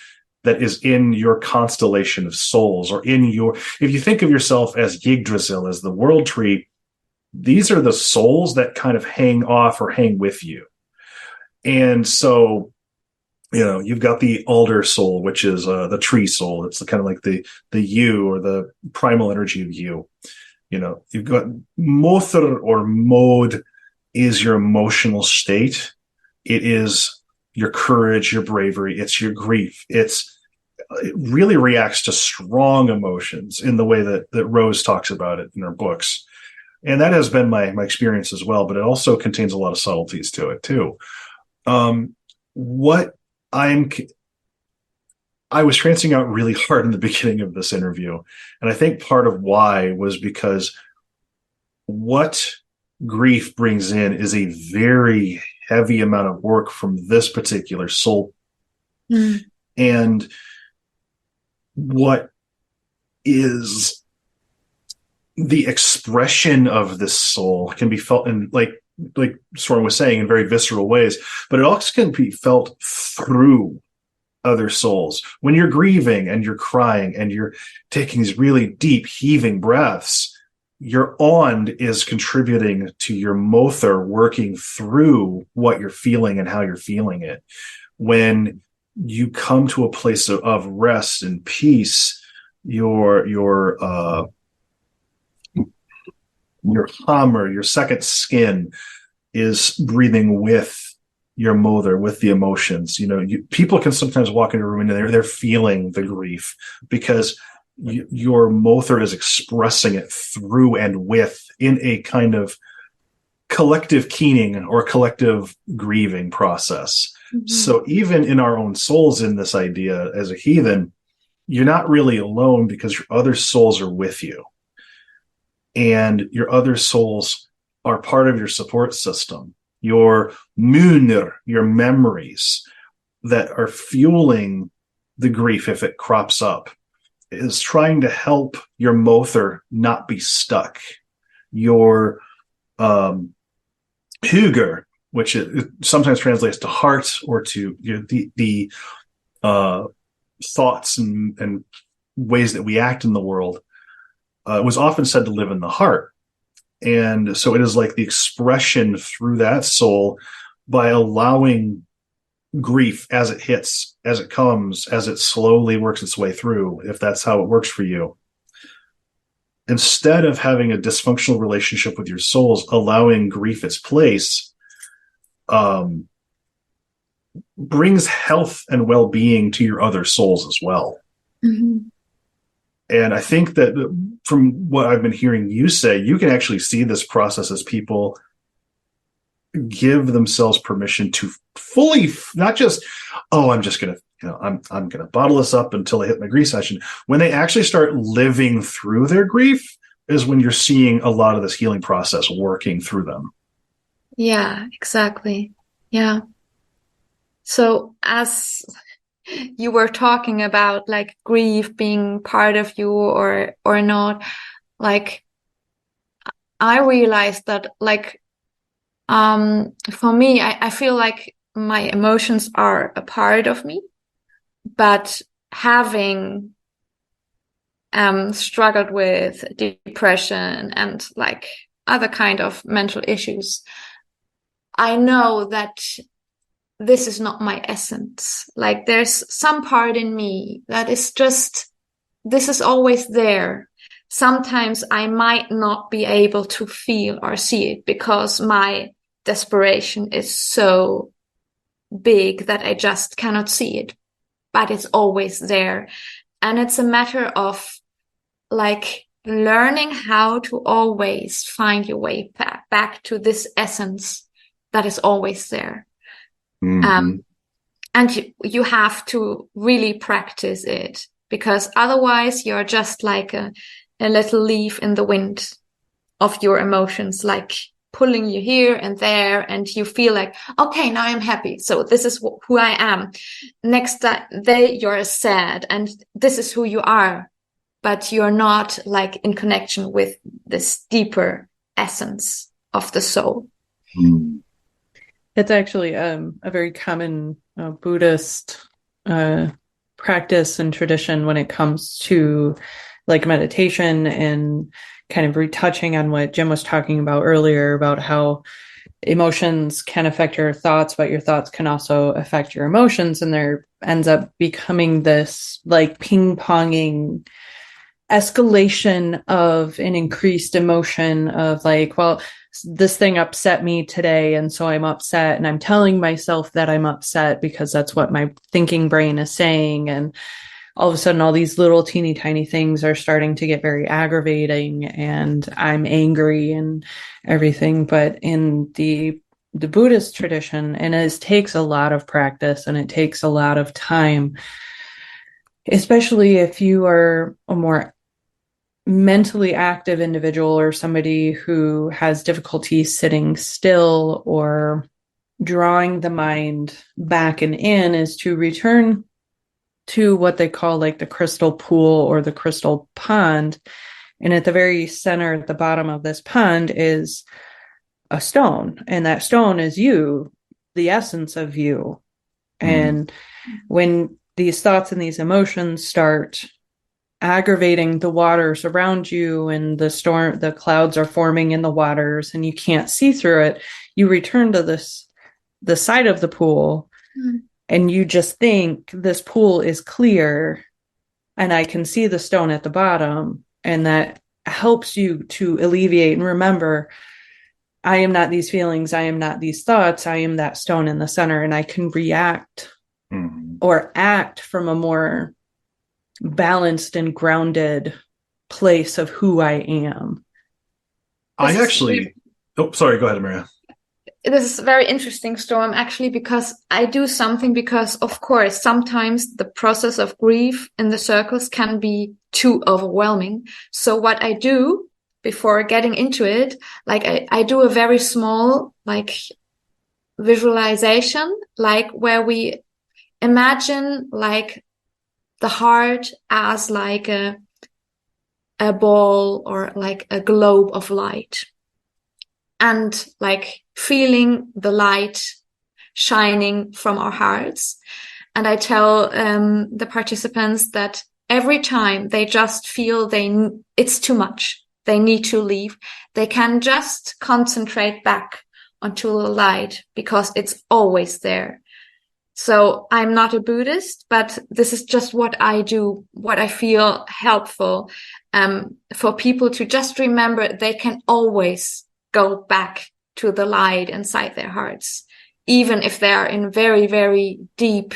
that is in your constellation of souls, or if you think of yourself as Yggdrasil, as the world tree, these are the souls that kind of hang off or hang with you. And so You've got the alder soul, which is the tree soul. It's kind of like the you, or the primal energy of you. You've got Mother, or Mod is your emotional state. It is your courage, your bravery. It's your grief. It really reacts to strong emotions in the way that Rose talks about it in her books. And that has been my experience as well, but it also contains a lot of subtleties to it too. I was trancing out really hard in the beginning of this interview. And I think part of why was because what grief brings in is a very heavy amount of work from this particular soul. Mm. And what is the expression of this soul can be felt in, like Soren was saying, in very visceral ways, but it also can be felt through other souls. When you're grieving and you're crying and you're taking these really deep heaving breaths, your ond is contributing to your mother working through what you're feeling and how you're feeling it. When you come to a place of rest and peace, your hum, or your second skin, is breathing with your mother, with the emotions. People can sometimes walk into a room and they're feeling the grief because your mother is expressing it through and with, in a kind of collective keening or collective grieving process. Mm-hmm. So even in our own souls, in this idea as a heathen, you're not really alone, because your other souls are with you. And your other souls are part of your support system, your munir, your memories that are fueling the grief if it crops up, is trying to help your mother not be stuck. Your huger, which it sometimes translates to heart, or to the thoughts and ways that we act in the world, was often said to live in the heart. And so it is like the expression through that soul, by allowing grief as it hits, as it comes, as it slowly works its way through, if that's how it works for you. Instead of having a dysfunctional relationship with your souls, allowing grief its place brings health and well-being to your other souls as well. Mm-hmm. And I think that from what I've been hearing you say, you can actually see this process as people give themselves permission to fully, not just, I'm just going to, I'm going to bottle this up until I hit my grief session. When they actually start living through their grief is when you're seeing a lot of this healing process working through them. Yeah, exactly. Yeah. So as you were talking about like grief being part of you or not, like I realized that like for me, I feel like my emotions are a part of me, but having struggled with depression and like other kind of mental issues, I know that this is not my essence. Like there's some part in me that is just, this is always there. Sometimes I might not be able to feel or see it because my desperation is so big that I just cannot see it, but it's always there. And it's a matter of like learning how to always find your way back to this essence that is always there. Mm-hmm. And you have to really practice it, because otherwise you're just like a little leaf in the wind of your emotions, like pulling you here and there, and you feel like, okay, now I'm happy, so this is who I am. Next day you're sad, and this is who you are, but you're not like in connection with this deeper essence of the soul. Mm. It's actually a very common Buddhist practice and tradition when it comes to like meditation, and kind of retouching on what Jim was talking about earlier about how emotions can affect your thoughts, but your thoughts can also affect your emotions. And there ends up becoming this like ping-ponging escalation of an increased emotion of like, well, this thing upset me today, and so I'm upset, and I'm telling myself that I'm upset because that's what my thinking brain is saying. And all of a sudden, all these little teeny tiny things are starting to get very aggravating, and I'm angry and everything. But in the Buddhist tradition, and it takes a lot of practice and it takes a lot of time, especially if you are a more mentally active individual or somebody who has difficulty sitting still or drawing the mind back and in, is to return to what they call like the crystal pool or the crystal pond. And at the very center, at the bottom of this pond, is a stone. And that stone is you, the essence of you. And when these thoughts and these emotions start aggravating the waters around you, and the clouds are forming in the waters and you can't see through it, you return to the side of the pool, and you just think this pool is clear and I can see the stone at the bottom. And that helps you to alleviate and remember, I am not these feelings, I am not these thoughts, I am that stone in the center, and I can react or act from a more balanced and grounded place of who I am. Sorry, go ahead, Maria. This is a very interesting, Storm, actually, because I do something, because of course, sometimes the process of grief in the circles can be too overwhelming. So what I do before getting into it, like I do a very small, like visualization, like where we imagine like the heart as like a ball or like a globe of light, and like feeling the light shining from our hearts. And I tell the participants that every time they just feel it's too much, they need to leave, they can just concentrate back onto the light, because it's always there. So I'm not a Buddhist, but this is just what I do, what I feel helpful for people to just remember they can always go back to the light inside their hearts, even if they are in very, very deep,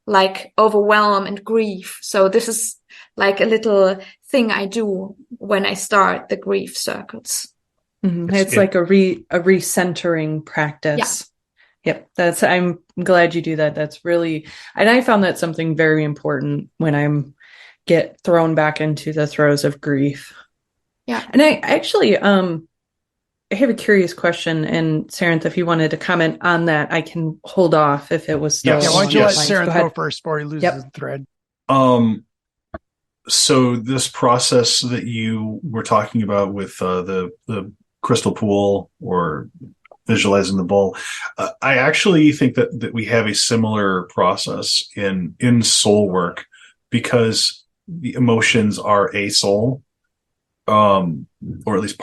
like overwhelm and grief. So this is like a little thing I do when I start the grief circuits. It's like a recentering practice. Yep. I'm glad you do that. That's really, and I found that something very important when I'm get thrown back into the throes of grief. Yeah. And I actually, I have a curious question, and Sarenth, if you wanted to comment on that, I can hold off if it was still. Yeah, why don't you let Go Sarenth ahead. go first before he loses the thread? So this process that you were talking about with the crystal pool or visualizing the bowl, I actually think that we have a similar process in soul work, because the emotions are a soul, or at least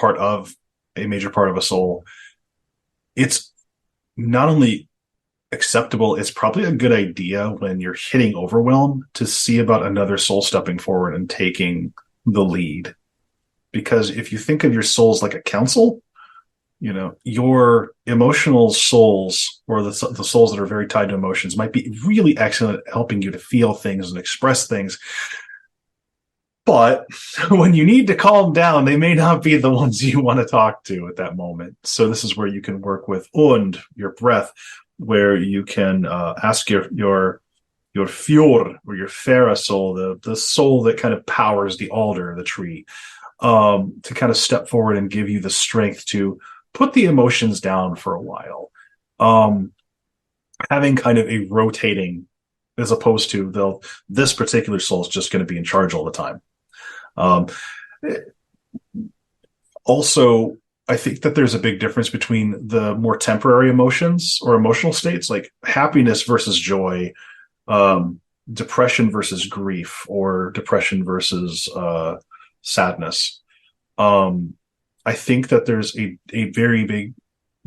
a major part of a soul. It's not only acceptable, it's probably a good idea when you're hitting overwhelm to see about another soul stepping forward and taking the lead. Because if you think of your souls like a council, your emotional souls, or the souls that are very tied to emotions, might be really excellent at helping you to feel things and express things. But when you need to calm down, they may not be the ones you want to talk to at that moment. So this is where you can work with und, your breath, where you can ask your fjord, or your fera soul, the soul that kind of powers the alder, the tree, to kind of step forward and give you the strength to put the emotions down for a while. Having kind of a rotating, as opposed to this particular soul is just going to be in charge all the time. Also, I think that there's a big difference between the more temporary emotions or emotional states, like happiness versus joy, depression versus grief, or depression versus sadness. I think that there's a very big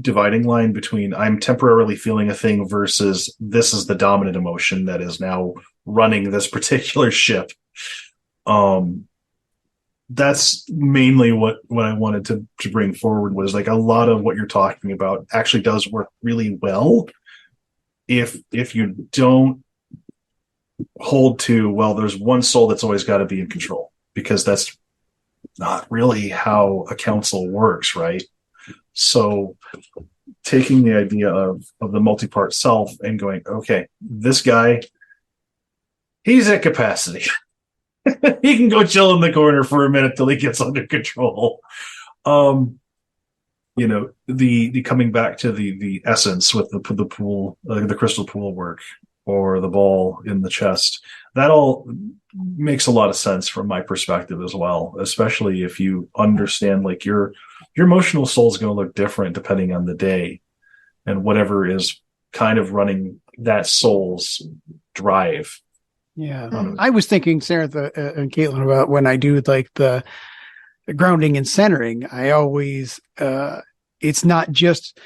dividing line between I'm temporarily feeling a thing versus this is the dominant emotion that is now running this particular ship. That's mainly what I wanted to bring forward, was like a lot of what you're talking about actually does work really well if you don't hold to, well, there's one soul that's always got to be in control, because that's not really how a council works, right? So taking the idea of the multi-part self and going, okay, this guy, he's at capacity. He can go chill in the corner for a minute till he gets under control. You know, the coming back to the essence with the pool, the crystal pool work, or the ball in the chest, that all makes a lot of sense from my perspective as well, especially if you understand like your emotional soul is going to look different depending on the day and whatever is kind of running that soul's drive. Yeah. I was thinking, Sarah and Caitlin, about when I do like the grounding and centering, I always, it's not just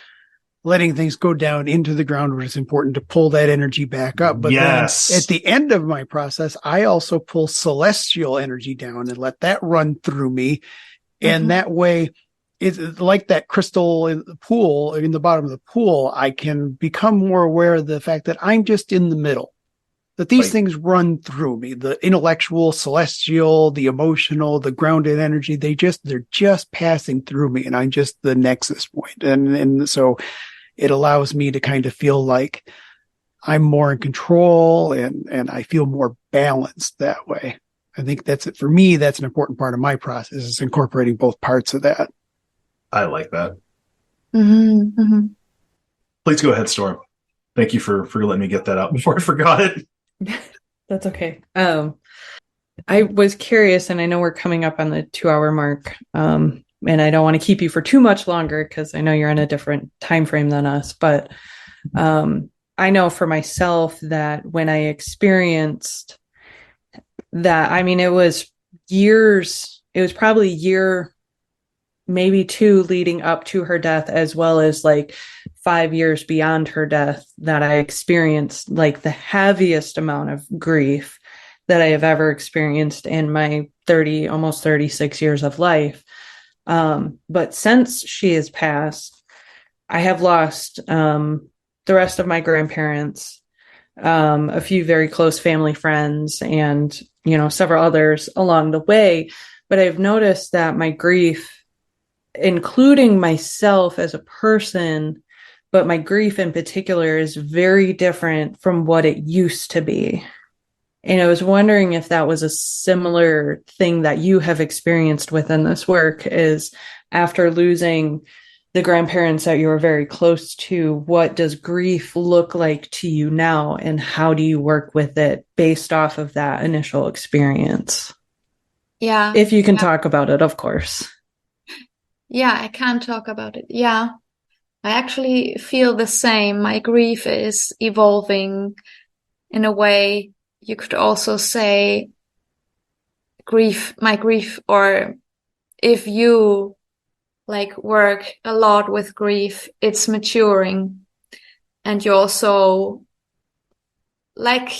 letting things go down into the ground where it's important to pull that energy back up. But yes, then at the end of my process, I also pull celestial energy down and let that run through me. And that way, it's like that crystal in the pool, in the bottom of the pool, I can become more aware of the fact that I'm just in the middle, that these things run through me, the intellectual, celestial, the emotional, the grounded energy, they're just passing through me, and I'm just the nexus point. And so it allows me to kind of feel like I'm more in control, and I feel more balanced that way. I think that's it. For me, that's an important part of my process, is incorporating both parts of that. I like that. Mm-hmm, mm-hmm. Please go ahead, Storm. Thank you for letting me get that out before I forgot it. That's okay. I was curious, and I know we're coming up on the 2-hour mark, and I don't want to keep you for too much longer because I know you're in a different time frame than us, but I know for myself that when I experienced that, I mean, it was probably a year, maybe 2 leading up to her death, as well as like 5 years beyond her death, that I experienced like the heaviest amount of grief that I have ever experienced in my almost 36 years of life. But since she has passed, I have lost the rest of my grandparents, a few very close family friends, and, you know, several others along the way. But I've noticed that my grief, including myself as a person, but my grief in particular, is very different from what it used to be. And I was wondering if that was a similar thing that you have experienced within this work, is after losing the grandparents that you were very close to, what does grief look like to you now, and how do you work with it based off of that initial experience? Yeah. If you can talk about it, of course. Yeah, I can talk about it. Yeah. I actually feel the same. My grief is evolving in a way. You could also say my grief, or if you like work a lot with grief, it's maturing. And you also like,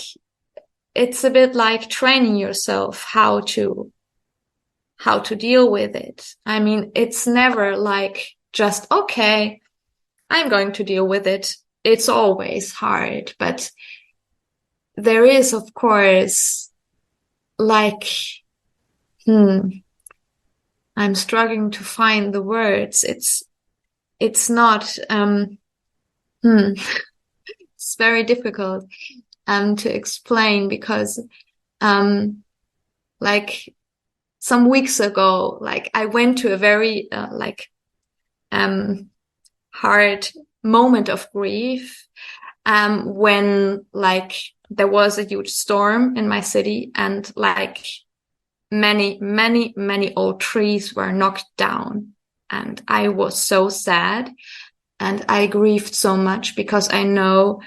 it's a bit like training yourself how to deal with it. I mean, it's never like just, okay, I'm going to deal with it. It's always hard, but there is, of course, like, I'm struggling to find the words. It's not, it's very difficult, to explain, because, like some weeks ago, like I went to a very, hard moment of grief, when like there was a huge storm in my city, and like many old trees were knocked down, and I was so sad, and I grieved so much, because I know,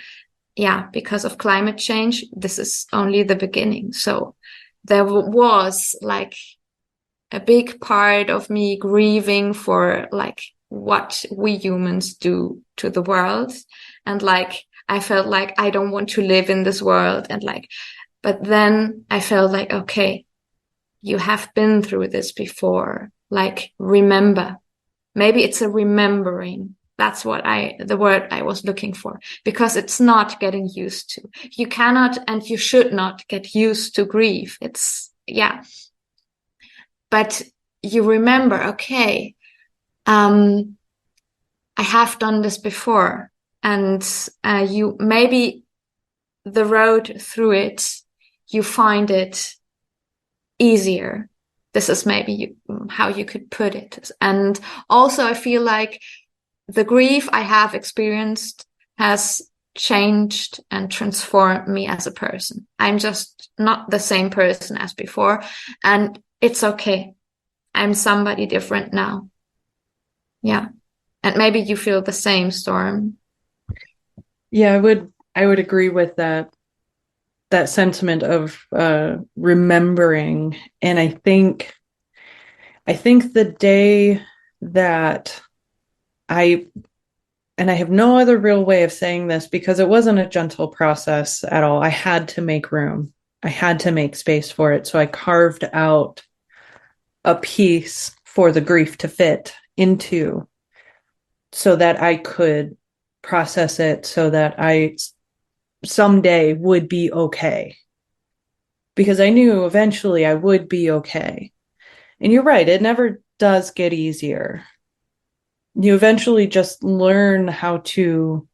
because of climate change, this is only the beginning. So there was like a big part of me grieving for like what we humans do to the world. And like, I felt like I don't want to live in this world. And like, but then I felt like, okay, you have been through this before. Like, remember. Maybe it's a remembering. That's the word I was looking for, because it's not getting used to. You cannot and you should not get used to grief. But you remember, okay, I have done this before, and you maybe the road through it, you find it easier. This is maybe how you could put it. And also I feel like the grief I have experienced has changed and transformed me as a person. I'm just not the same person as before, and it's okay. I'm somebody different now. Yeah. And maybe you feel the same, Storm. Yeah, I would agree with that sentiment of remembering. And I think the day that I have no other real way of saying this, because it wasn't a gentle process at all. I had to make room. I had to make space for it. So I carved out a piece for the grief to fit into, so that I could process it, so that I someday would be okay. Because I knew eventually I would be okay. And you're right, it never does get easier. You eventually just learn how to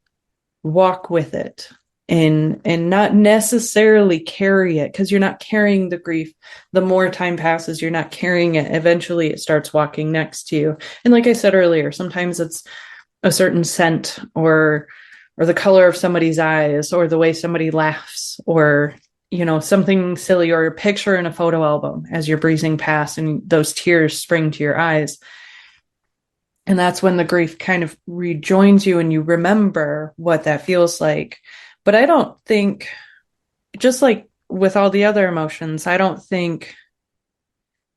walk with it and not necessarily carry it, because you're not carrying the grief. The more time passes, you're not carrying it. Eventually it starts walking next to you. And like I said earlier, sometimes it's a certain scent or the color of somebody's eyes, or the way somebody laughs, or, you know, something silly, or a picture in a photo album as you're breezing past and those tears spring to your eyes. And that's when the grief kind of rejoins you and you remember what that feels like. But I don't think, just like with all the other emotions, I don't think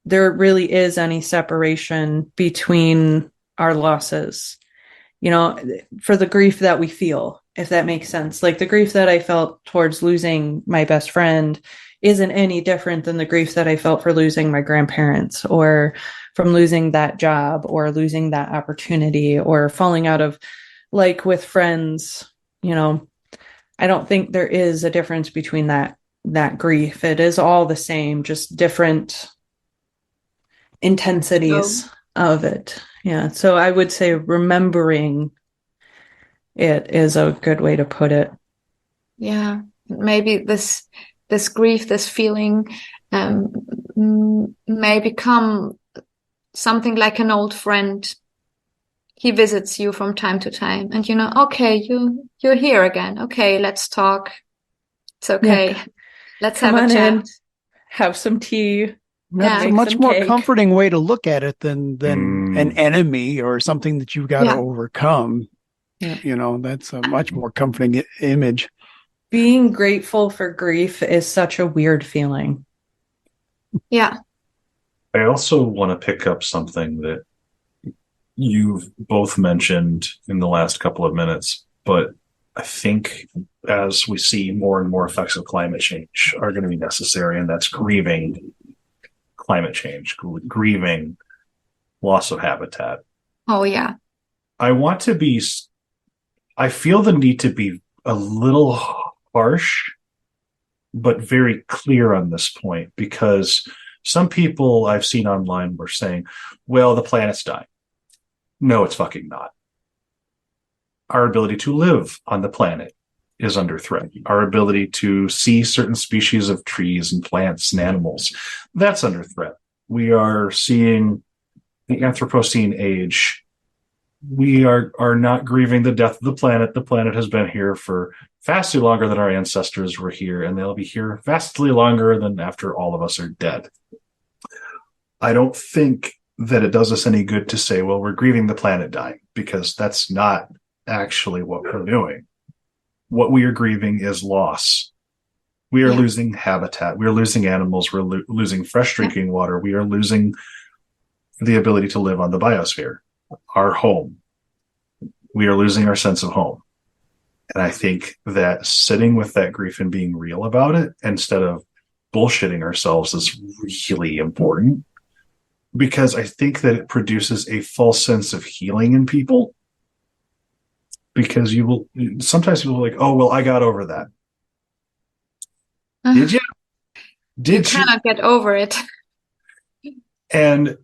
there really is any separation between our losses, you know, for the grief that we feel, if that makes sense. Like the grief that I felt towards losing my best friend isn't any different than the grief that I felt for losing my grandparents, or from losing that job, or losing that opportunity, or falling out of, like with friends, you know. I don't think there is a difference between that grief. It is all the same, just different intensities of it. Yeah. So I would say remembering it is a good way to put it. Yeah. Maybe this grief, this feeling, may become something like an old friend. He visits you from time to time, and you know, okay, you're here again. Okay, let's talk. It's okay. Yeah. Let's Come have a on chat. in, have some tea. That's a Make much some more cake. comforting way to look at it than an enemy or something that you've got to overcome. Yeah. You know, that's a much more comforting image. Being grateful for grief is such a weird feeling. Yeah. I also want to pick up something that you've both mentioned in the last couple of minutes, but I think as we see more and more effects of climate change are going to be necessary, and that's grieving climate change, grieving loss of habitat. Oh, yeah. I feel the need to be a little harsh, but very clear on this point, because some people I've seen online were saying, well, the planet's dying. No, it's fucking not. Our ability to live on the planet is under threat. Our ability to see certain species of trees and plants and animals, that's under threat. We are seeing the Anthropocene age. We are not grieving the death of the planet. The planet has been here for vastly longer than our ancestors were here, and they'll be here vastly longer than after all of us are dead. I don't think that it does us any good to say, well, we're grieving the planet dying, because that's not actually what we're doing. What we are grieving is loss. We are losing habitat. We are losing animals. We're losing fresh drinking water. We are losing the ability to live on the biosphere. our home. We are losing our sense of home. And I think that sitting with that grief and being real about it instead of bullshitting ourselves is really important, because I think that it produces a false sense of healing in people. Because sometimes people are like, oh, well, I got over that. Did you? You cannot get over it. And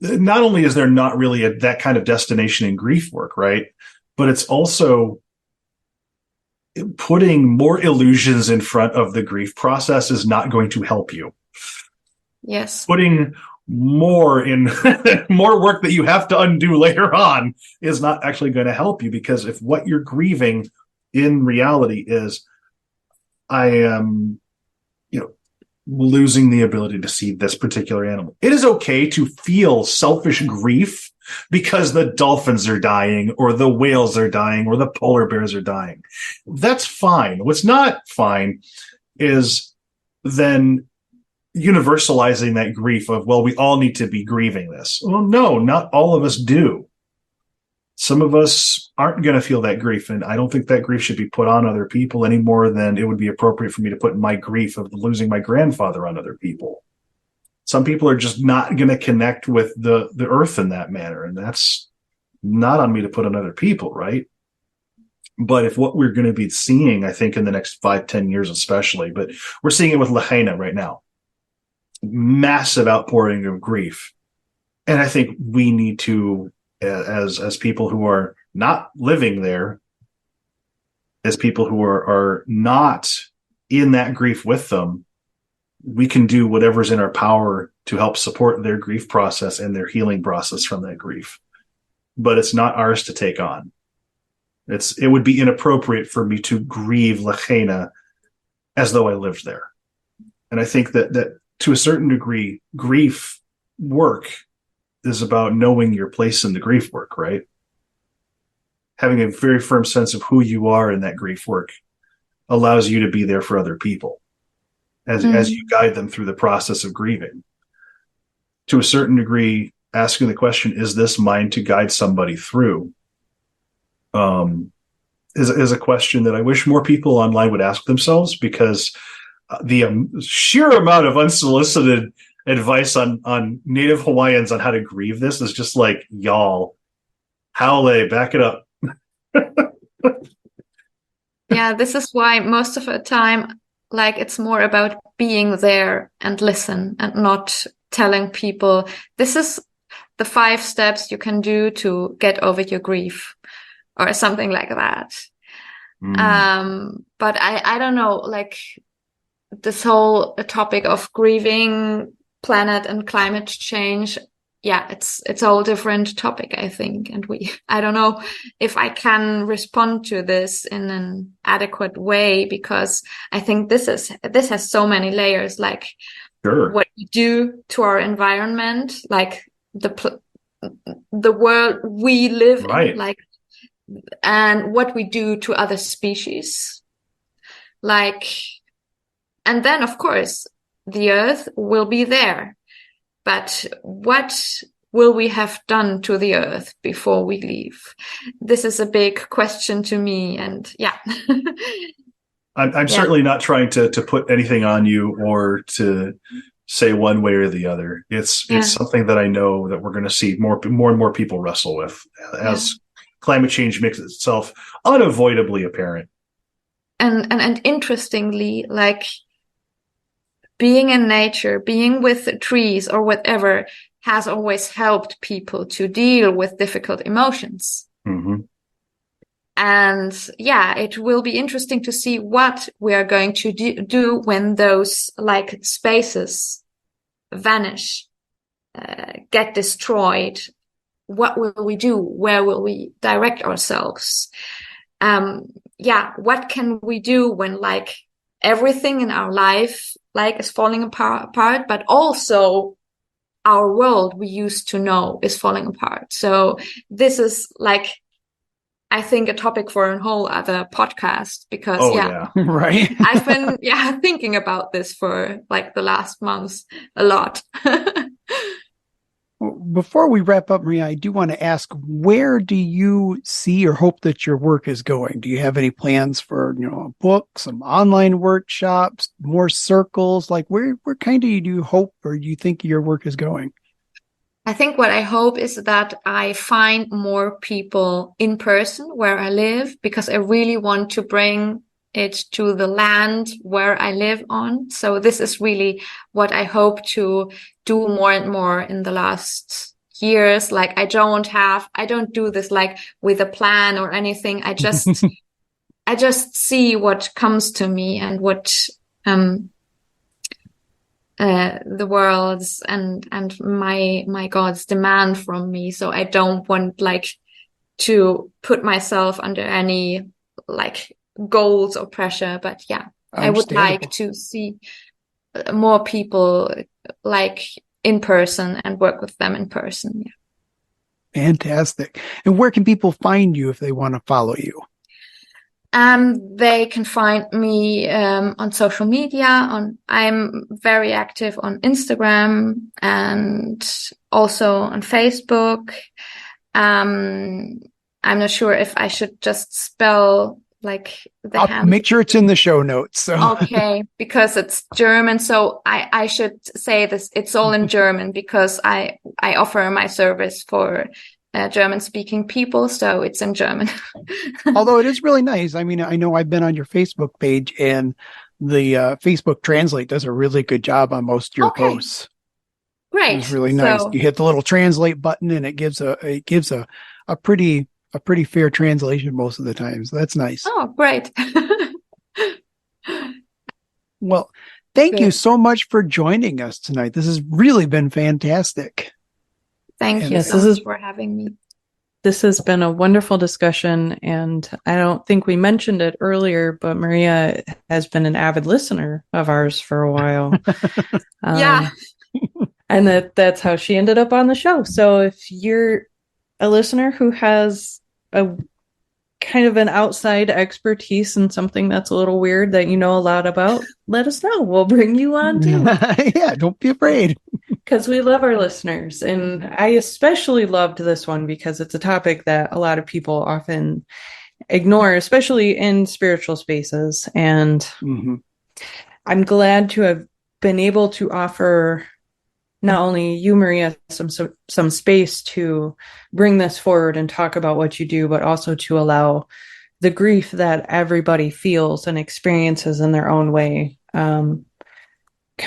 not only is there not really that kind of destination in grief work, right? But it's also putting more illusions in front of the grief process is not going to help you. Yes. Putting more in more work that you have to undo later on is not actually going to help you, because if what you're grieving in reality is, I am, losing the ability to see this particular animal. It is okay to feel selfish grief because the dolphins are dying or the whales are dying or the polar bears are dying. That's fine. What's not fine is then universalizing that grief of, well, we all need to be grieving this. Well, no, not all of us do. Some of us aren't going to feel that grief, and I don't think that grief should be put on other people any more than it would be appropriate for me to put my grief of losing my grandfather on other people. Some people are just not going to connect with the earth in that manner, and that's not on me to put on other people, right? But if what we're going to be seeing, I think in the next 5-10 years especially, but we're seeing it with Lahaina right now, massive outpouring of grief. And I think we need to, as people who are not living there, as people who are not in that grief with them, we can do whatever's in our power to help support their grief process and their healing process from that grief. But it's not ours to take on. It would be inappropriate for me to grieve Lahaina as though I lived there. And I think that to a certain degree, grief work is about knowing your place in the grief work, right? Having a very firm sense of who you are in that grief work allows you to be there for other people as you guide them through the process of grieving. To a certain degree, asking the question, is this mine to guide somebody through, is a question that I wish more people online would ask themselves, because the sheer amount of unsolicited advice on Native Hawaiians on how to grieve this is just like, y'all, Haole, back it up. Yeah, this is why most of the time, it's more about being there and listen and not telling people, this is the 5 steps you can do to get over your grief or something like that. But I don't know, this whole topic of grieving, planet and climate change, yeah, it's a whole different topic, I think. And I don't know if I can respond to this in an adequate way, because I think this has so many layers, sure, what we do to our environment, the world we live in, and what we do to other species. And then, of course, the earth will be there. But what will we have done to the earth before we leave? This is a big question to me. And yeah. I'm certainly not trying to put anything on you or to say one way or the other. It's something that I know that we're going to see more and more people wrestle with as climate change makes itself unavoidably apparent. And interestingly, being in nature, being with the trees or whatever has always helped people to deal with difficult emotions. Mm-hmm. And it will be interesting to see what we are going to do when those spaces vanish, get destroyed. What will we do? Where will we direct ourselves? What can we do when everything in our life is falling apart, but also our world we used to know is falling apart. So this is I think a topic for a whole other podcast, because right. I've been thinking about this for the last months a lot. Before we wrap up, Maria, I do want to ask, where do you see or hope that your work is going? Do you have any plans for, a book, some online workshops, more circles? Like where kind of do you hope or do you think your work is going? I think what I hope is that I find more people in person where I live, because I really want to bring it to the land where I live on. So this is really what I hope to do more and more in the last years. Like I don't do this like with a plan or anything. I just see what comes to me and what the world's and my God's demand from me. So I don't want like to put myself under any like goals or pressure, but yeah, I would like to see more people like in person and work with them in person. Yeah. Fantastic. And where can people find you if they want to follow you? They can find me on social media. I'm very active on Instagram and also on Facebook. I'm not sure if I should just spell like the I'll make sure it's in the show notes. So. Okay, because it's German, so I should say this. It's all in German because I offer my service for German-speaking people, so it's in German. Although it is really nice. I mean, I know I've been on your Facebook page, and the Facebook Translate does a really good job on most of your posts. Great, it's really nice. You hit the little translate button, and it gives a pretty fair translation most of the time. So that's nice. Oh, great. Well, thank you so much for joining us tonight. This has really been fantastic. Thank you so much for having me. This has been a wonderful discussion, and I don't think we mentioned it earlier, but Maria has been an avid listener of ours for a while. Yeah. And that's how she ended up on the show. So if you're a listener who has a kind of an outside expertise in something that's a little weird that you know a lot about, let us know. We'll bring you on too. Yeah, don't be afraid. Because we love our listeners. And I especially loved this one because it's a topic that a lot of people often ignore, especially in spiritual spaces. And I'm glad to have been able to offer not only you, Maria, some space to bring this forward and talk about what you do, but also to allow the grief that everybody feels and experiences in their own way, kind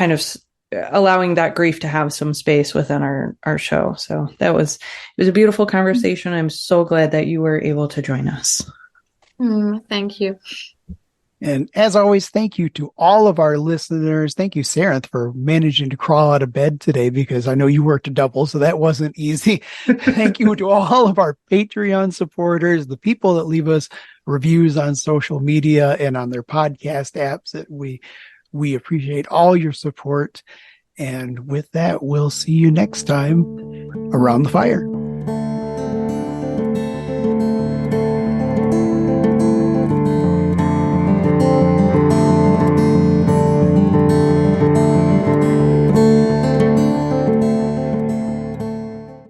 of allowing that grief to have some space within our show. So it was a beautiful conversation. I'm so glad that you were able to join us. Thank you. And as always, thank you to all of our listeners. Thank you, Sarenth, for managing to crawl out of bed today, because I know you worked a double, so that wasn't easy. Thank you to all of our Patreon supporters, the people that leave us reviews on social media and on their podcast apps. That we appreciate all your support. And with that, we'll see you next time around the fire.